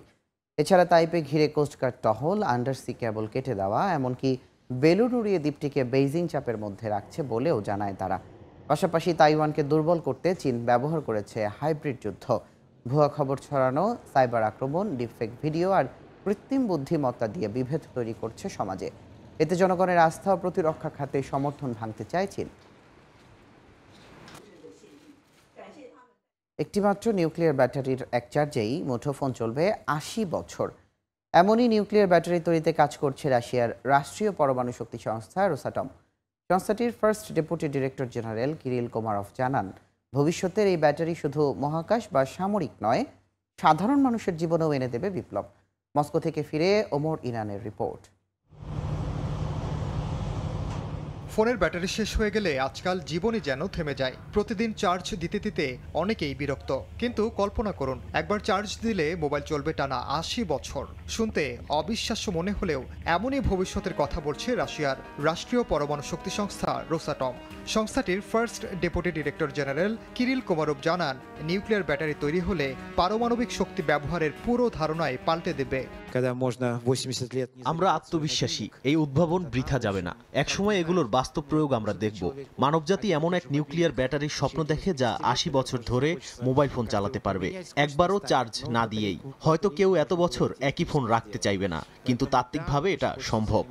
এছাড়া তাইপে ঘিরে কোস্টগার্ড টহল, আন্ডারসি কেবল কেটে দেওয়া, এমনকি বেলুন উড়িয়ে দ্বীপটিকে বেইজিং চাপের মধ্যে রাখছে বলেও জানায় তারা। পাশাপাশি তাইওয়ানকে দুর্বল করতে চীন ব্যবহার করেছে হাইব্রিড যুদ্ধ, ভুয়া খবর ছড়ানো, সাইবার আক্রমণ, ডিপফেক ভিডিও আর কৃত্রিম বুদ্ধিমত্তা দিয়ে বিভেদ তৈরি করছে সমাজে। এতে জনগণের আস্থা ও প্রতিরক্ষা খাতে সমর্থন ভাঙতে চায় চীন। একটিমাত্র নিউক্লিয়ার ব্যাটারির এক চার্জেই মুঠোফোন চলবে 80 বছর। এমনই নিউক্লিয়ার ব্যাটারি তৈরিতে কাজ করছে রাশিয়ার রাষ্ট্রীয় পরমাণু শক্তি সংস্থা রোসাটম। সংস্থাটির first deputy director general Kirill Komarov জানান, ভবিষ্যতের এই ব্যাটারি শুধু মহাকাশ বা সামরিক নয়, সাধারণ মানুষের জীবনেও এনে দেবে বিপ্লব। মস্কো থেকে ফিরে ওমর ইনানের রিপোর্ট। ফোনের ব্যাটারি শেষ হয়ে গেলে আজকাল জীবনই যেন থেমে যায়। প্রতিদিন চার্জ দিতে দিতে অনেকেই বিরক্ত, কিন্তু কল্পনা করুন একবার চার্জ দিলে মোবাইল চলবে টানা 80 বছর। শুনতে অবিশ্বাস্য মনে হলেও এমনই ভবিষ্যতের কথা বলছে রাশিয়ার রাষ্ট্রীয় পরমাণু শক্তি সংস্থা রোসাটম। সংস্থাটির first deputy director general Kirill Komarov জানান, নিউক্লিয়ার ব্যাটারি তৈরি হলে পারমাণবিক শক্তি ব্যবহারের পুরো ধারণায় পাল্টে দেবে। আমরা আত্মবিশ্বাসী, এই উদ্ভাবন বৃথা যাবে না। একসময় এগুলোর বাস্তব প্রয়োগ আমরা দেখব। মানবজাতি এমন এক নিউক্লিয়ার ব্যাটারির স্বপ্ন দেখে যা ৮০ বছর ধরে মোবাইল ফোন চালাতে পারবে, একবারও চার্জ না দিয়েই। হয়তো কেউ এত বছর একই ফোন রাখতে চাইবে না, কিন্তু তাত্ত্বিকভাবে এটা সম্ভব।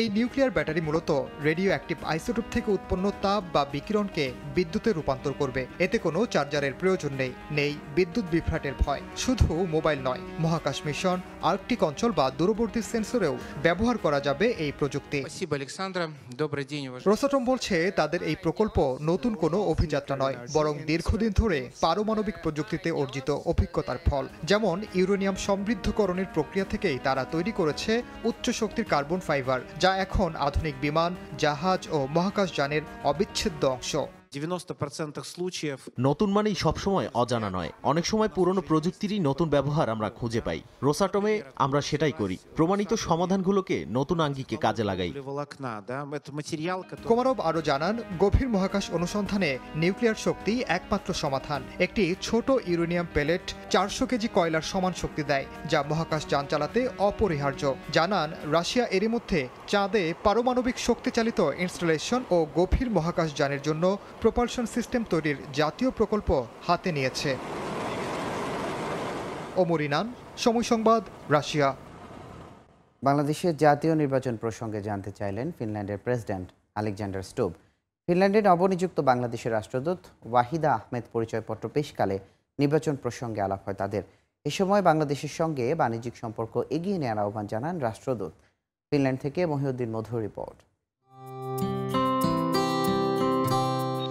এই নিউক্লিয়ার ব্যাটারি মূলত রেডিও অ্যাক্টিভ আইসোটোপ থেকে উৎপন্ন তাপ বা বিকিরণকে বিদ্যুতে রূপান্তর করবে। এতে কোনো চার্জারের প্রয়োজন নেই বিদ্যুৎ বিভ্রাটের ভয়। শুধু মোবাইল নয়, মহাকাশ মিশন, আর্কটিক অঞ্চল বা দূরবর্তী সেন্সরেও ব্যবহার করা যাবে এই প্রযুক্তি। রোসাটম বলছে তাদের এই প্রকল্প নতুন কোনো অভিযাত্রা নয়, বরং দীর্ঘদিন ধরে পারমাণবিক প্রযুক্তিতে অর্জিত অভিজ্ঞতার ফল। যেমন ইউরেনিয়াম সমৃদ্ধকরণের প্রক্রিয়া থেকেই তারা তৈরি করেছে উচ্চ শক্তির কার্বন ফাইবার, যা এখন আধুনিক বিমান, জাহাজ ও মহাকাশযানের অবিচ্ছেদ্য অংশ। নতুন মানেই সবসময় অজানা নয়, অনেক সময় পুরনো প্রযুক্তিরই নতুন ব্যবহার আমরা খুঁজে পাই। রোসাটমে আমরা সেটাই করি, প্রমাণিত সমাধানগুলোকে নতুন আঙ্গিকে কাজে লাগাই। কোমারভ আরও জানান, গভীর মহাকাশ অনুসন্ধানে নিউক্লিয়ার শক্তি একমাত্র সমাধান। একটি ছোট ইউরেনিয়াম পেলেট 400 কেজি কয়লার সমান শক্তি দেয়, যা মহাকাশ যান চালাতে অপরিহার্য। জানান, রাশিয়া এরই মধ্যে চাঁদে পারমাণবিক শক্তিচালিত ইনস্টলেশন ও গভীর মহাকাশ যানের জন্য প্রপালশন সিস্টেম তৈরির জাতীয় প্রকল্প হাতে নিয়েছে। ওমর ইনান, সময় সংবাদ, রাশিয়া। বাংলাদেশের জাতীয় নির্বাচন প্রসঙ্গে জানতে চাইলেন ফিনল্যান্ডের প্রেসিডেন্ট আলেকজান্ডার স্টুব। ফিনল্যান্ডে নবনিযুক্ত বাংলাদেশের রাষ্ট্রদূত ওয়াহিদা আহমেদ পরিচয়পত্র পেশকালে নির্বাচন প্রসঙ্গে আলাপ হয় তাদের। এ সময় বাংলাদেশের সঙ্গে বাণিজ্যিক সম্পর্ক এগিয়ে নেওয়ার আহ্বান জানান রাষ্ট্রদূত। ফিনল্যান্ড থেকে মহিউদ্দিন মধুর রিপোর্ট।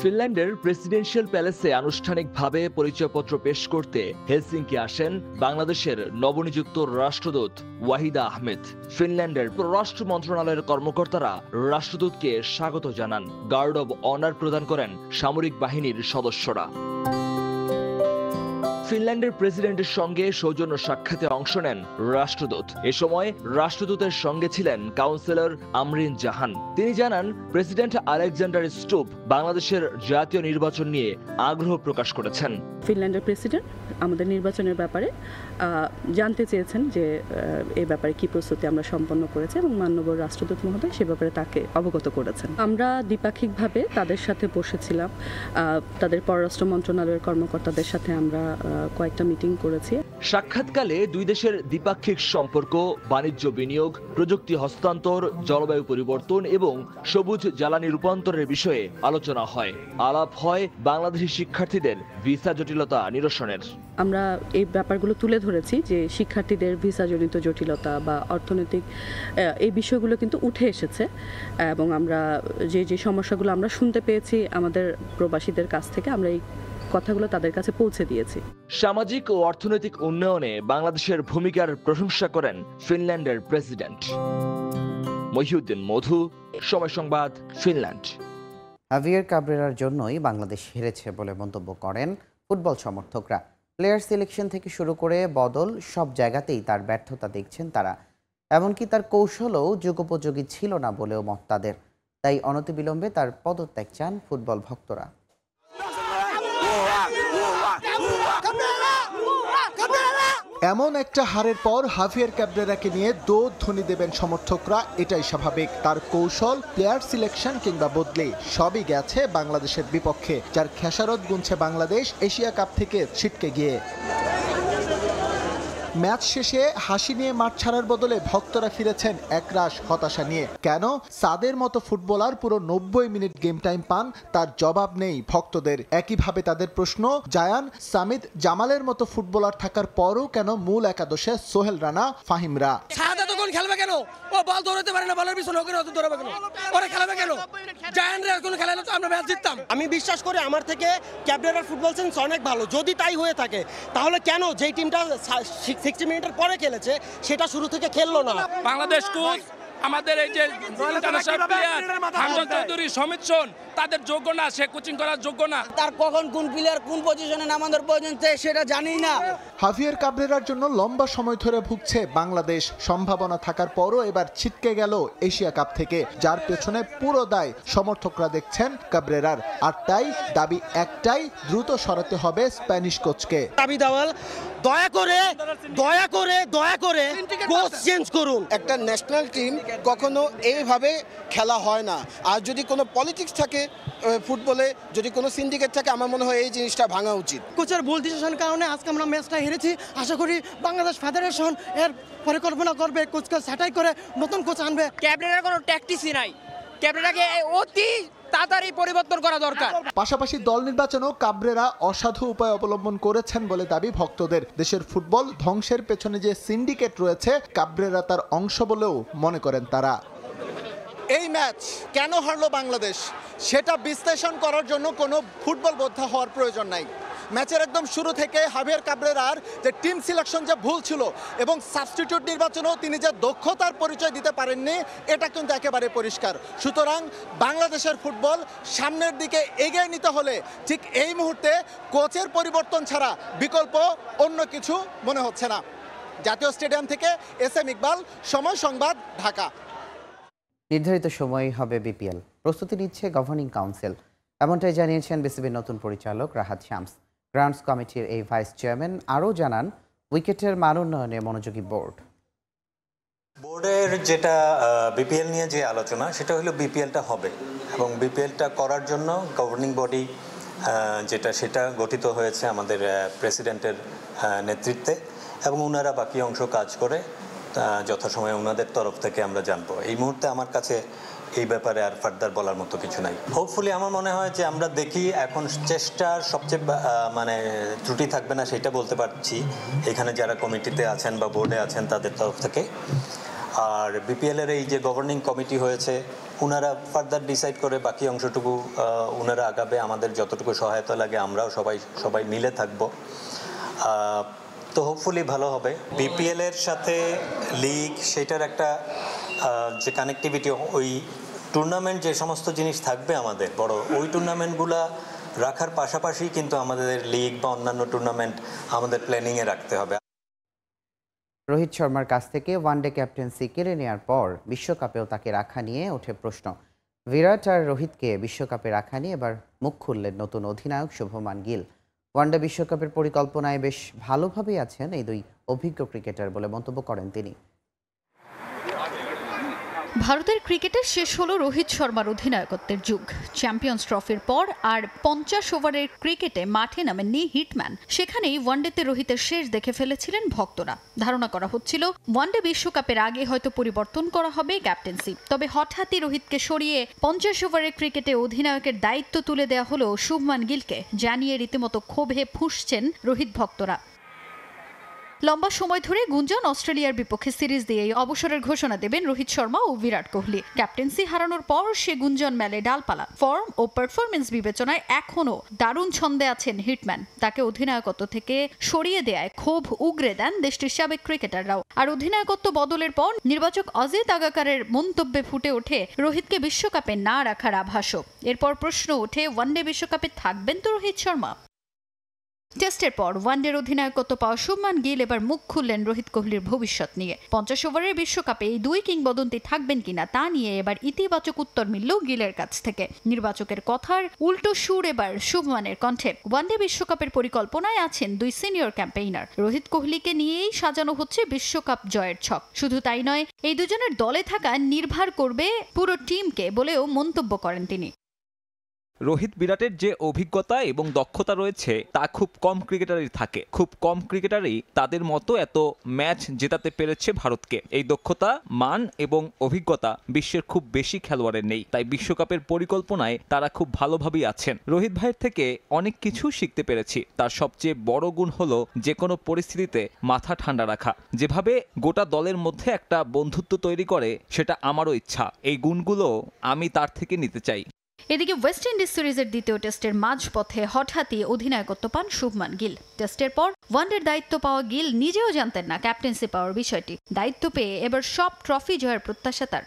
ফিনল্যান্ডের প্রেসিডেন্সিয়াল প্যালেসে আনুষ্ঠানিকভাবে পরিচয়পত্র পেশ করতে হেলসিঙ্কি আসেন বাংলাদেশের নবনিযুক্ত রাষ্ট্রদূত ওয়াহিদা আহমেদ। ফিনল্যান্ডের পররাষ্ট্র মন্ত্রণালয়ের কর্মকর্তারা রাষ্ট্রদূতকে স্বাগত জানান। গার্ড অব অনার প্রদান করেন সামরিক বাহিনীর সদস্যরা। ফিনল্যান্ডের প্রেসিডেন্টের সঙ্গে সৌজন্য সাক্ষাতে অংশ নেন রাষ্ট্রদূত। এ সময় রাষ্ট্রদূতের সঙ্গে ছিলেন কাউন্সিলর আমরিন জাহান। তিনি জানান, প্রেসিডেন্ট আলেকজান্ডার স্টুব বাংলাদেশের জাতীয় নির্বাচন নিয়ে আগ্রহ প্রকাশ করেছেন। ফিনল্যান্ডের প্রেসিডেন্ট আমাদের নির্বাচনের ব্যাপারে জানতে চেয়েছেন যে এই ব্যাপারে কি প্রস্তুতি আমরা সম্পন্ন করেছি, এবং মাননীয় রাষ্ট্রদূত মহোদয় সে ব্যাপারে তাকে অবগত করেছেন। আমরা দ্বিপাক্ষিকভাবে তাদের সাথে বসেছিলাম, তাদের পররাষ্ট্র মন্ত্রণালয়ের কর্মকর্তাদের সাথে আমরা কয়েকটা মিটিং করেছি। সাক্ষাৎকালে দুই দেশের দ্বিপাক্ষিক সম্পর্ক, বাণিজ্য বিনিয়োগ, প্রযুক্তি হস্তান্তর, জলবায়ু পরিবর্তন এবং সবুজ জ্বালানি রূপান্তরের বিষয়ে আলোচনা হয়। আলাপ হয় বাংলাদেশি শিক্ষার্থীদের ভিসা জটিলতা নিরসনের। আমরা এই ব্যাপারগুলো তুলে ধরেছি যে শিক্ষার্থীদের ভিসাজনিত জটিলতা বা অর্থনৈতিক এই বিষয়গুলো কিন্তু উঠে এসেছে, এবং আমরা যে সমস্যাগুলো আমরা শুনতে পেয়েছি আমাদের প্রবাসীদের কাছ থেকে, আমরা এই কথাগুলো তাদের কাছে পৌঁছে দিয়েছি। সামাজিক ও অর্থনৈতিক উন্নয়নে বাংলাদেশের ভূমিকার প্রশংসা করেন ফিনল্যান্ডের প্রেসিডেন্ট। মহিউদ্দিন মধু, সময় সংবাদ, ফিনল্যান্ড। হাভিয়ের কাবরেরার জন্যই বাংলাদেশ হেরেছে বলে মন্তব্য করেন ফুটবল সমর্থকরা। প্লেয়ার সিলেকশন থেকে শুরু করে বদল, সব জায়গাতেই তার ব্যর্থতা দেখছেন তারা। এমনকি তার কৌশলও যুগোপযোগী ছিল না বলেও মত তাদের। তাই অনতিবিলম্বে তার পদত্যাগ চান ফুটবল ভক্তরা। এমন একটা হারের পর হাভিয়ের ক্যাবরেরাকে নিয়ে দোধ্বনি দেবেন সমর্থকরা, এটাই স্বাভাবিক। তার কৌশল, প্লেয়ার সিলেকশন কিংবা বদলে সবই গেছে বাংলাদেশের বিপক্ষে, যার খেসারত গুনছে বাংলাদেশ এশিয়া কাপ থেকে ছিটকে গিয়ে। ম্যাচ শেষে হাসি নিয়ে মাঠ ছাড়ার বদলে ভক্তরা ফিরেছেন একরাশ হতাশা নিয়ে। কেন? সাদের মতো ফুটবলার পুরো 90 মিনিট গেম টাইম পান, তার জবাব নেই ভক্তদের। একইভাবে তাদের প্রশ্ন, জায়ান, সামিদ, জামালের মতো ফুটবলার থাকার পরও কেন মূল একাদশে সোহেল রানা, ফাহিমরা? খেলবে কেন? ও বল ধরতে পারে না, বলের পিছনে ওকে ধরবে কেন? ওরে খেলবে কেন? জায়ানরা কোন খেলালে তো আমরা ম্যাচ জিততাম। আমি বিশ্বাস করি আমার থেকে ক্যাবরেরার ফুটবল সেন্স অনেক ভালো। যদি তাই হয়ে থাকে তাহলে কেন যেই টিমটা 60 মিনিটের পরে খেলেছে সেটা শুরু থেকে খেললো না? বাংলাদেশ কোচ আমাদের এই যে ইন্টারন্যাশনাল প্লেয়ার হামজা চৌধুরী, সমিত সোন, তাদের যোগ্য না, সে কোচিং করার যোগ্য না। তার কখন কোন প্লেয়ার কোন পজিশনে নামানোর প্রয়োজন সেটা জানি না। হাভিয়ের কাবরেরার জন্য লম্বা সময় ধরে ভুগছে বাংলাদেশ। সম্ভাবনা থাকার পরও এবার ছিটকে গেল এশিয়া কাপ থেকে, যার পেছনে পুরো দায় সমর্থকরা দেখছেন কাবরেরার। আর তাই দাবি একটাই, দ্রুত সরাতে হবে স্প্যানিশ কোচকে। দাবি দেওয়াল দয়া করে কোচ চেঞ্জ করুন। একটা ন্যাশনাল টিম কখনো এইভাবে খেলা হয় না। আর যদি কোনো পলিটিক্স থাকে ফুটবলে, যদি কোনো সিন্ডিকেট থাকে, আমার মনে হয় এই জিনিসটা ভাঙা উচিত। কোচের ভুল ডিসিশনের কারণে আজকে আমরা ম্যাচটা হেরেছি। আশা করি বাংলাদেশ ফেডারেশন এর পরিকল্পনা করবে, কোচকে ছাঁটাই করে নতুন কোচ আনবে। ক্যাপ্টেনের কোনো ট্যাকটিক্সই নাই, ক্যাপ্টেনকে অতি তাড়াতাড়ি পরিবর্তন করা দরকার। পাশাপাশি দল নির্বাচনেও কাবরেরা অসাধু উপায় অবলম্বন করেছেন বলে দাবি ভক্তদের। দেশের ফুটবল ধ্বংসের পেছনে যে সিন্ডিকেট রয়েছে, কাবরেরা তার অংশ বলেও মনে করেন তারা। এই ম্যাচ কেন হারলো বাংলাদেশ সেটা বিশ্লেষণ করার জন্য কোনো ফুটবল বোদ্ধা হওয়ার প্রয়োজন নাই। ম্যাচের একদম শুরু থেকে হাভিয়ার কাবরেরার যে টিম সিলেকশন যে ভুল ছিল এবং সাবস্টিটিউট নির্বাচনেও তিনি যে দক্ষতার পরিচয় দিতে পারেননি, এটা কিন্তু একেবারে পরিষ্কার। সুতরাং বাংলাদেশের ফুটবল সামনের দিকে এগিয়ে নিতে হলে ঠিক এই মুহূর্তে কোচের পরিবর্তন ছাড়া বিকল্প অন্য কিছু মনে হচ্ছে না। জাতীয় স্টেডিয়াম থেকে SM ইকবাল, সময় সংবাদ, ঢাকা। নির্ধারিত সময় হবে বিপিএল, প্রস্তুতি নিচ্ছে গভর্নিং কাউন্সিল, এমনটাই জানিয়েছেন বিসিবির নতুন পরিচালক রাহাত শামস। গ্রাউন্ডস কমিটির এই ভাইস চেয়ারম্যান আরও জানান, উইকেটের মান উন্নয়নে মনোযোগী বোর্ডের যেটা বিপিএল নিয়ে যে আলোচনা, সেটা হলো বিপিএলটা হবে এবং বিপিএলটা করার জন্য গভর্নিং বডি সেটা গঠিত হয়েছে আমাদের প্রেসিডেন্টের নেতৃত্বে এবং ওনারা বাকি অংশ কাজ করে যথাসময়ে ওনাদের তরফ থেকে আমরা জানবো। এই মুহূর্তে আমার কাছে এই ব্যাপারে আর ফার্দার বলার মতো কিছু নাই। হোপফুলি আমার মনে হয় যে আমরা দেখি, এখন চেষ্টার সবচেয়ে ত্রুটি থাকবে না সেটা বলতে পারছি এখানে যারা কমিটিতে আছেন বা বোর্ডে আছেন তাদের তরফ থেকে। আর বিপিএলের এই যে গভর্নিং কমিটি হয়েছে, ওনারা ফার্দার ডিসাইড করে বাকি অংশটুকু ওনারা আগাবে। আমাদের যতটুকু সহায়তা লাগে আমরাও সবাই মিলে থাকবো। তো হোপফুলি ভালো হবে। বিপিএল এর সাথে লিগ, সেটার একটা যে কানেক্টিভিটি, ওই টুর্নামেন্ট যে সমস্ত জিনিস থাকবে আমাদের বড়, ওই টুর্নামেন্টগুলা রাখার পাশাপাশি কিন্তু আমাদের লিগ বা অন্যান্য টুর্নামেন্ট আমাদের প্ল্যানিংয়ে রাখতে হবে। রোহিত শর্মার কাছ থেকে ওয়ানডে ক্যাপ্টেন্সি কেড়ে নেওয়ার পর বিশ্বকাপেও তাকে রাখা নিয়ে ওঠে প্রশ্ন। বিরাট আর রোহিতকে বিশ্বকাপে রাখা নিয়ে এবার মুখ খুললেন নতুন অধিনায়ক শুভমান গিল। ওয়ানডে বিশ্বকাপের পরিকল্পনায় বেশ ভালোভাবেই আছেন এই দুই অভিজ্ঞ ক্রিকেটার বলে মন্তব্য করেন তিনি। ভারতের ক্রিকেটে শেষ হলো রোহিত শর্মার অধিনায়কত্বের যুগ। চ্যাম্পিয়ন্স ট্রফির পর আর 50 ওভারের ক্রিকেটে মাঠে নামেননি হিটম্যান। সেখানেই ওয়ানডেতে রোহিতের শেষ দেখে ফেলেছিলেন ভক্তরা। ধারণা করা হচ্ছিল ওয়ানডে বিশ্বকাপের আগে হয়তো পরিবর্তন করা হবে ক্যাপ্টেন্সি। তবে হঠাৎই রোহিতকে সরিয়ে 50 ওভারের ক্রিকেটে অধিনায়কের দায়িত্ব তুলে দেওয়া হলো শুভমান গিলকে, জানিয়ে রীতিমতো ক্ষোভে ফুঁসছেন রোহিত ভক্তরা। লম্বা সময় ধরে গুঞ্জন অস্ট্রেলিয়ার বিপক্ষে সিরিজ দিয়েই অবসরের ঘোষণা দেবেন রোহিত শর্মা ও বিরাট কোহলি। ক্যাপ্টেন্সি হারানোর পর সে গুঞ্জন মেলে ডালপালা। ফর্ম ও পারফরমেন্স বিবেচনায় এখনও দারুণ ছন্দে আছেন হিটম্যান। তাকে অধিনায়কত্ব থেকে সরিয়ে দেয়ায় ক্ষোভ উগরে দেন দেশটির সাবেক ক্রিকেটাররাও। আর অধিনায়কত্ব বদলের পর নির্বাচক অজিত আগাকারের মন্তব্যে ফুটে ওঠে রোহিতকে বিশ্বকাপে না রাখার আভাসও। এরপর প্রশ্ন ওঠে, ওয়ানডে বিশ্বকাপে থাকবেন তো রোহিত শর্মা? টেস্টের পর ওয়ানডের অধিনায়কত্ব পাওয়া শুভমান গিল এবার মুখ খুললেন রোহিত কোহলির ভবিষ্যৎ নিয়ে। 50 ওভারের বিশ্বকাপে এই দুই কিংবদন্তি থাকবেন কিনা তা নিয়ে এবার ইতিবাচক উত্তর মিলল গিলের কাছ থেকে। নির্বাচকের কথার উল্টো সুর এবার শুভমানের কণ্ঠে। ওয়ানডে বিশ্বকাপের পরিকল্পনায় আছেন দুই সিনিয়র ক্যাম্পেইনার। রোহিত কোহলিকে নিয়েই সাজানো হচ্ছে বিশ্বকাপ জয়ের ছক। শুধু তাই নয়, এই দুজনের দলে থাকা নির্ভর করবে পুরো টিমকে বলেও মন্তব্য করেন তিনি। রোহিত বিরাটের যে অভিজ্ঞতা এবং দক্ষতা রয়েছে তা খুব কম ক্রিকেটারই থাকে। খুব কম ক্রিকেটারই তাদের মতো এত ম্যাচ জেতাতে পেরেছে ভারতকে। এই দক্ষতা, মান এবং অভিজ্ঞতা বিশ্বের খুব বেশি খেলোয়াড়ের নেই। তাই বিশ্বকাপের পরিকল্পনায় তারা খুব ভালোভাবেই আছেন। রোহিত ভাইয়ের থেকে অনেক কিছু শিখতে পেরেছি। তার সবচেয়ে বড় গুণ হলো যে কোনো পরিস্থিতিতে মাথা ঠান্ডা রাখা। যেভাবে গোটা দলের মধ্যে একটা বন্ধুত্ব তৈরি করে, সেটা আমারও ইচ্ছা। এই গুণগুলো আমি তার থেকে নিতে চাই। এদিকে ওয়েস্ট ইন্ডিজ সিরিজের দ্বিতীয় টেস্টের মাঝপথে হঠাৎই অধিনায়কত্ব পান শুভমান গিল। টেস্টের পর ওয়ানডের দায়িত্ব পাওয়া গিল নিজেও জানতেন না ক্যাপ্টেন্সি পাওয়ার বিষয়টি। দায়িত্ব পেয়ে এবার সব ট্রফি জয়ের প্রত্যাশা তার।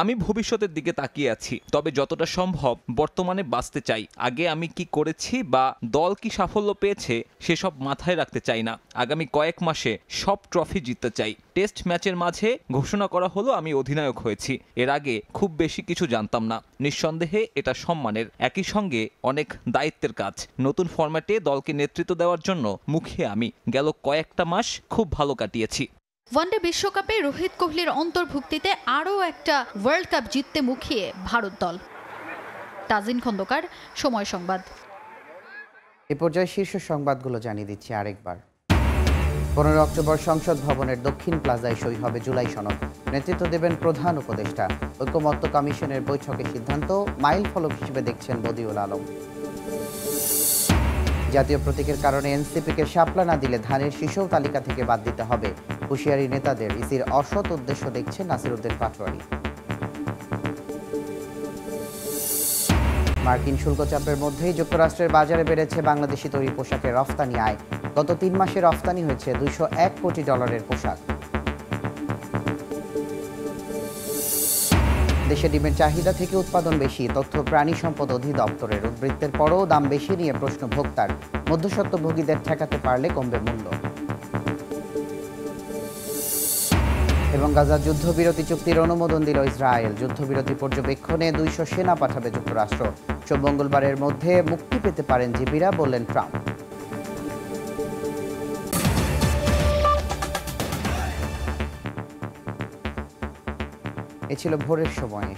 আমি ভবিষ্যতের দিকে তাকিয়ে আছি, তবে যতটা সম্ভব বর্তমানে বাঁচতে চাই। আগে আমি কি করেছি বা দল কি সাফল্য পেয়েছে সেসব মাথায় রাখতে চাই না। আগামী কয়েক মাসে সব ট্রফি জিততে চাই। টেস্ট ম্যাচের মাঝে ঘোষণা করা হলো আমি অধিনায়ক হয়েছি। এর আগে খুব বেশি কিছু জানতাম না। নিঃসন্দেহে এটা সম্মানের, একই সঙ্গে অনেক দায়িত্বের কাজ। নতুন ফরম্যাটে দলকে নেতৃত্ব দেওয়ার জন্য মুখে আমি গেল কয়েকটা মাস খুব ভালো কাটিয়েছি। ওয়ানডে বিশ্বকাপে রোহিত কোহলির অন্তর্ভুক্তিতে আরও একটা ওয়ার্ল্ড কাপ জিততে মুখিয়ে ভারত দল। তাজিন খন্দকার, সময় সংবাদ। এ পর্যায়ে শীর্ষ সংবাদগুলো জানিয়ে দিচ্ছি আরেকবার। 15 অক্টোবর সংসদ ভবনের দক্ষিণ প্লাজায় সই হবে জুলাই সনদ। নেতৃত্ব দেবেন প্রধান উপদেষ্টা। ঐকমত্য কমিশনের বৈঠকে সিদ্ধান্ত মাইল ফলক হিসেবে দেখছেন বদিউল আলম। জাতীয় প্রতীকের কারণে এনসিপিকে শাপলা না দিলে ধানের শীষও তালিকা থেকে বাদ দিতে হবে। হুঁশিয়ারি নেতাদের, ইসির অসৎ উদ্দেশ্য দেখছেন নাসিরউদ্দিন পাটোয়ারি। মার্কিন শুল্ক চাপের মধ্যেই যুক্তরাষ্ট্রের বাজারে বেড়েছে বাংলাদেশি তৈরি পোশাকের রফতানি আয়। গত 3 মাসে রফতানি হয়েছে $201 কোটি পোশাক। দেশে ডিমের চাহিদা থেকে উৎপাদন বেশি, তথ্য প্রাণী সম্পদ অধিদপ্তরের। উদ্বৃত্তের পরও দাম বেশি নিয়ে প্রশ্ন ভোক্তার। মধ্যস্বত্বভোগীদের ঠেকাতে পারলে কমবে মূল্য। এবং গাজা যুদ্ধবিরতি চুক্তির অনুমোদন দিল ইসরায়েল। যুদ্ধবিরতি পর্যবেক্ষণে 200 সেনা পাঠাবে যুক্তরাষ্ট্র। সোম মঙ্গলবারের মধ্যে মুক্তি পেতে পারেন জিবিরা, বললেন ট্রাম্প। এ ছিল ভোরের সময়।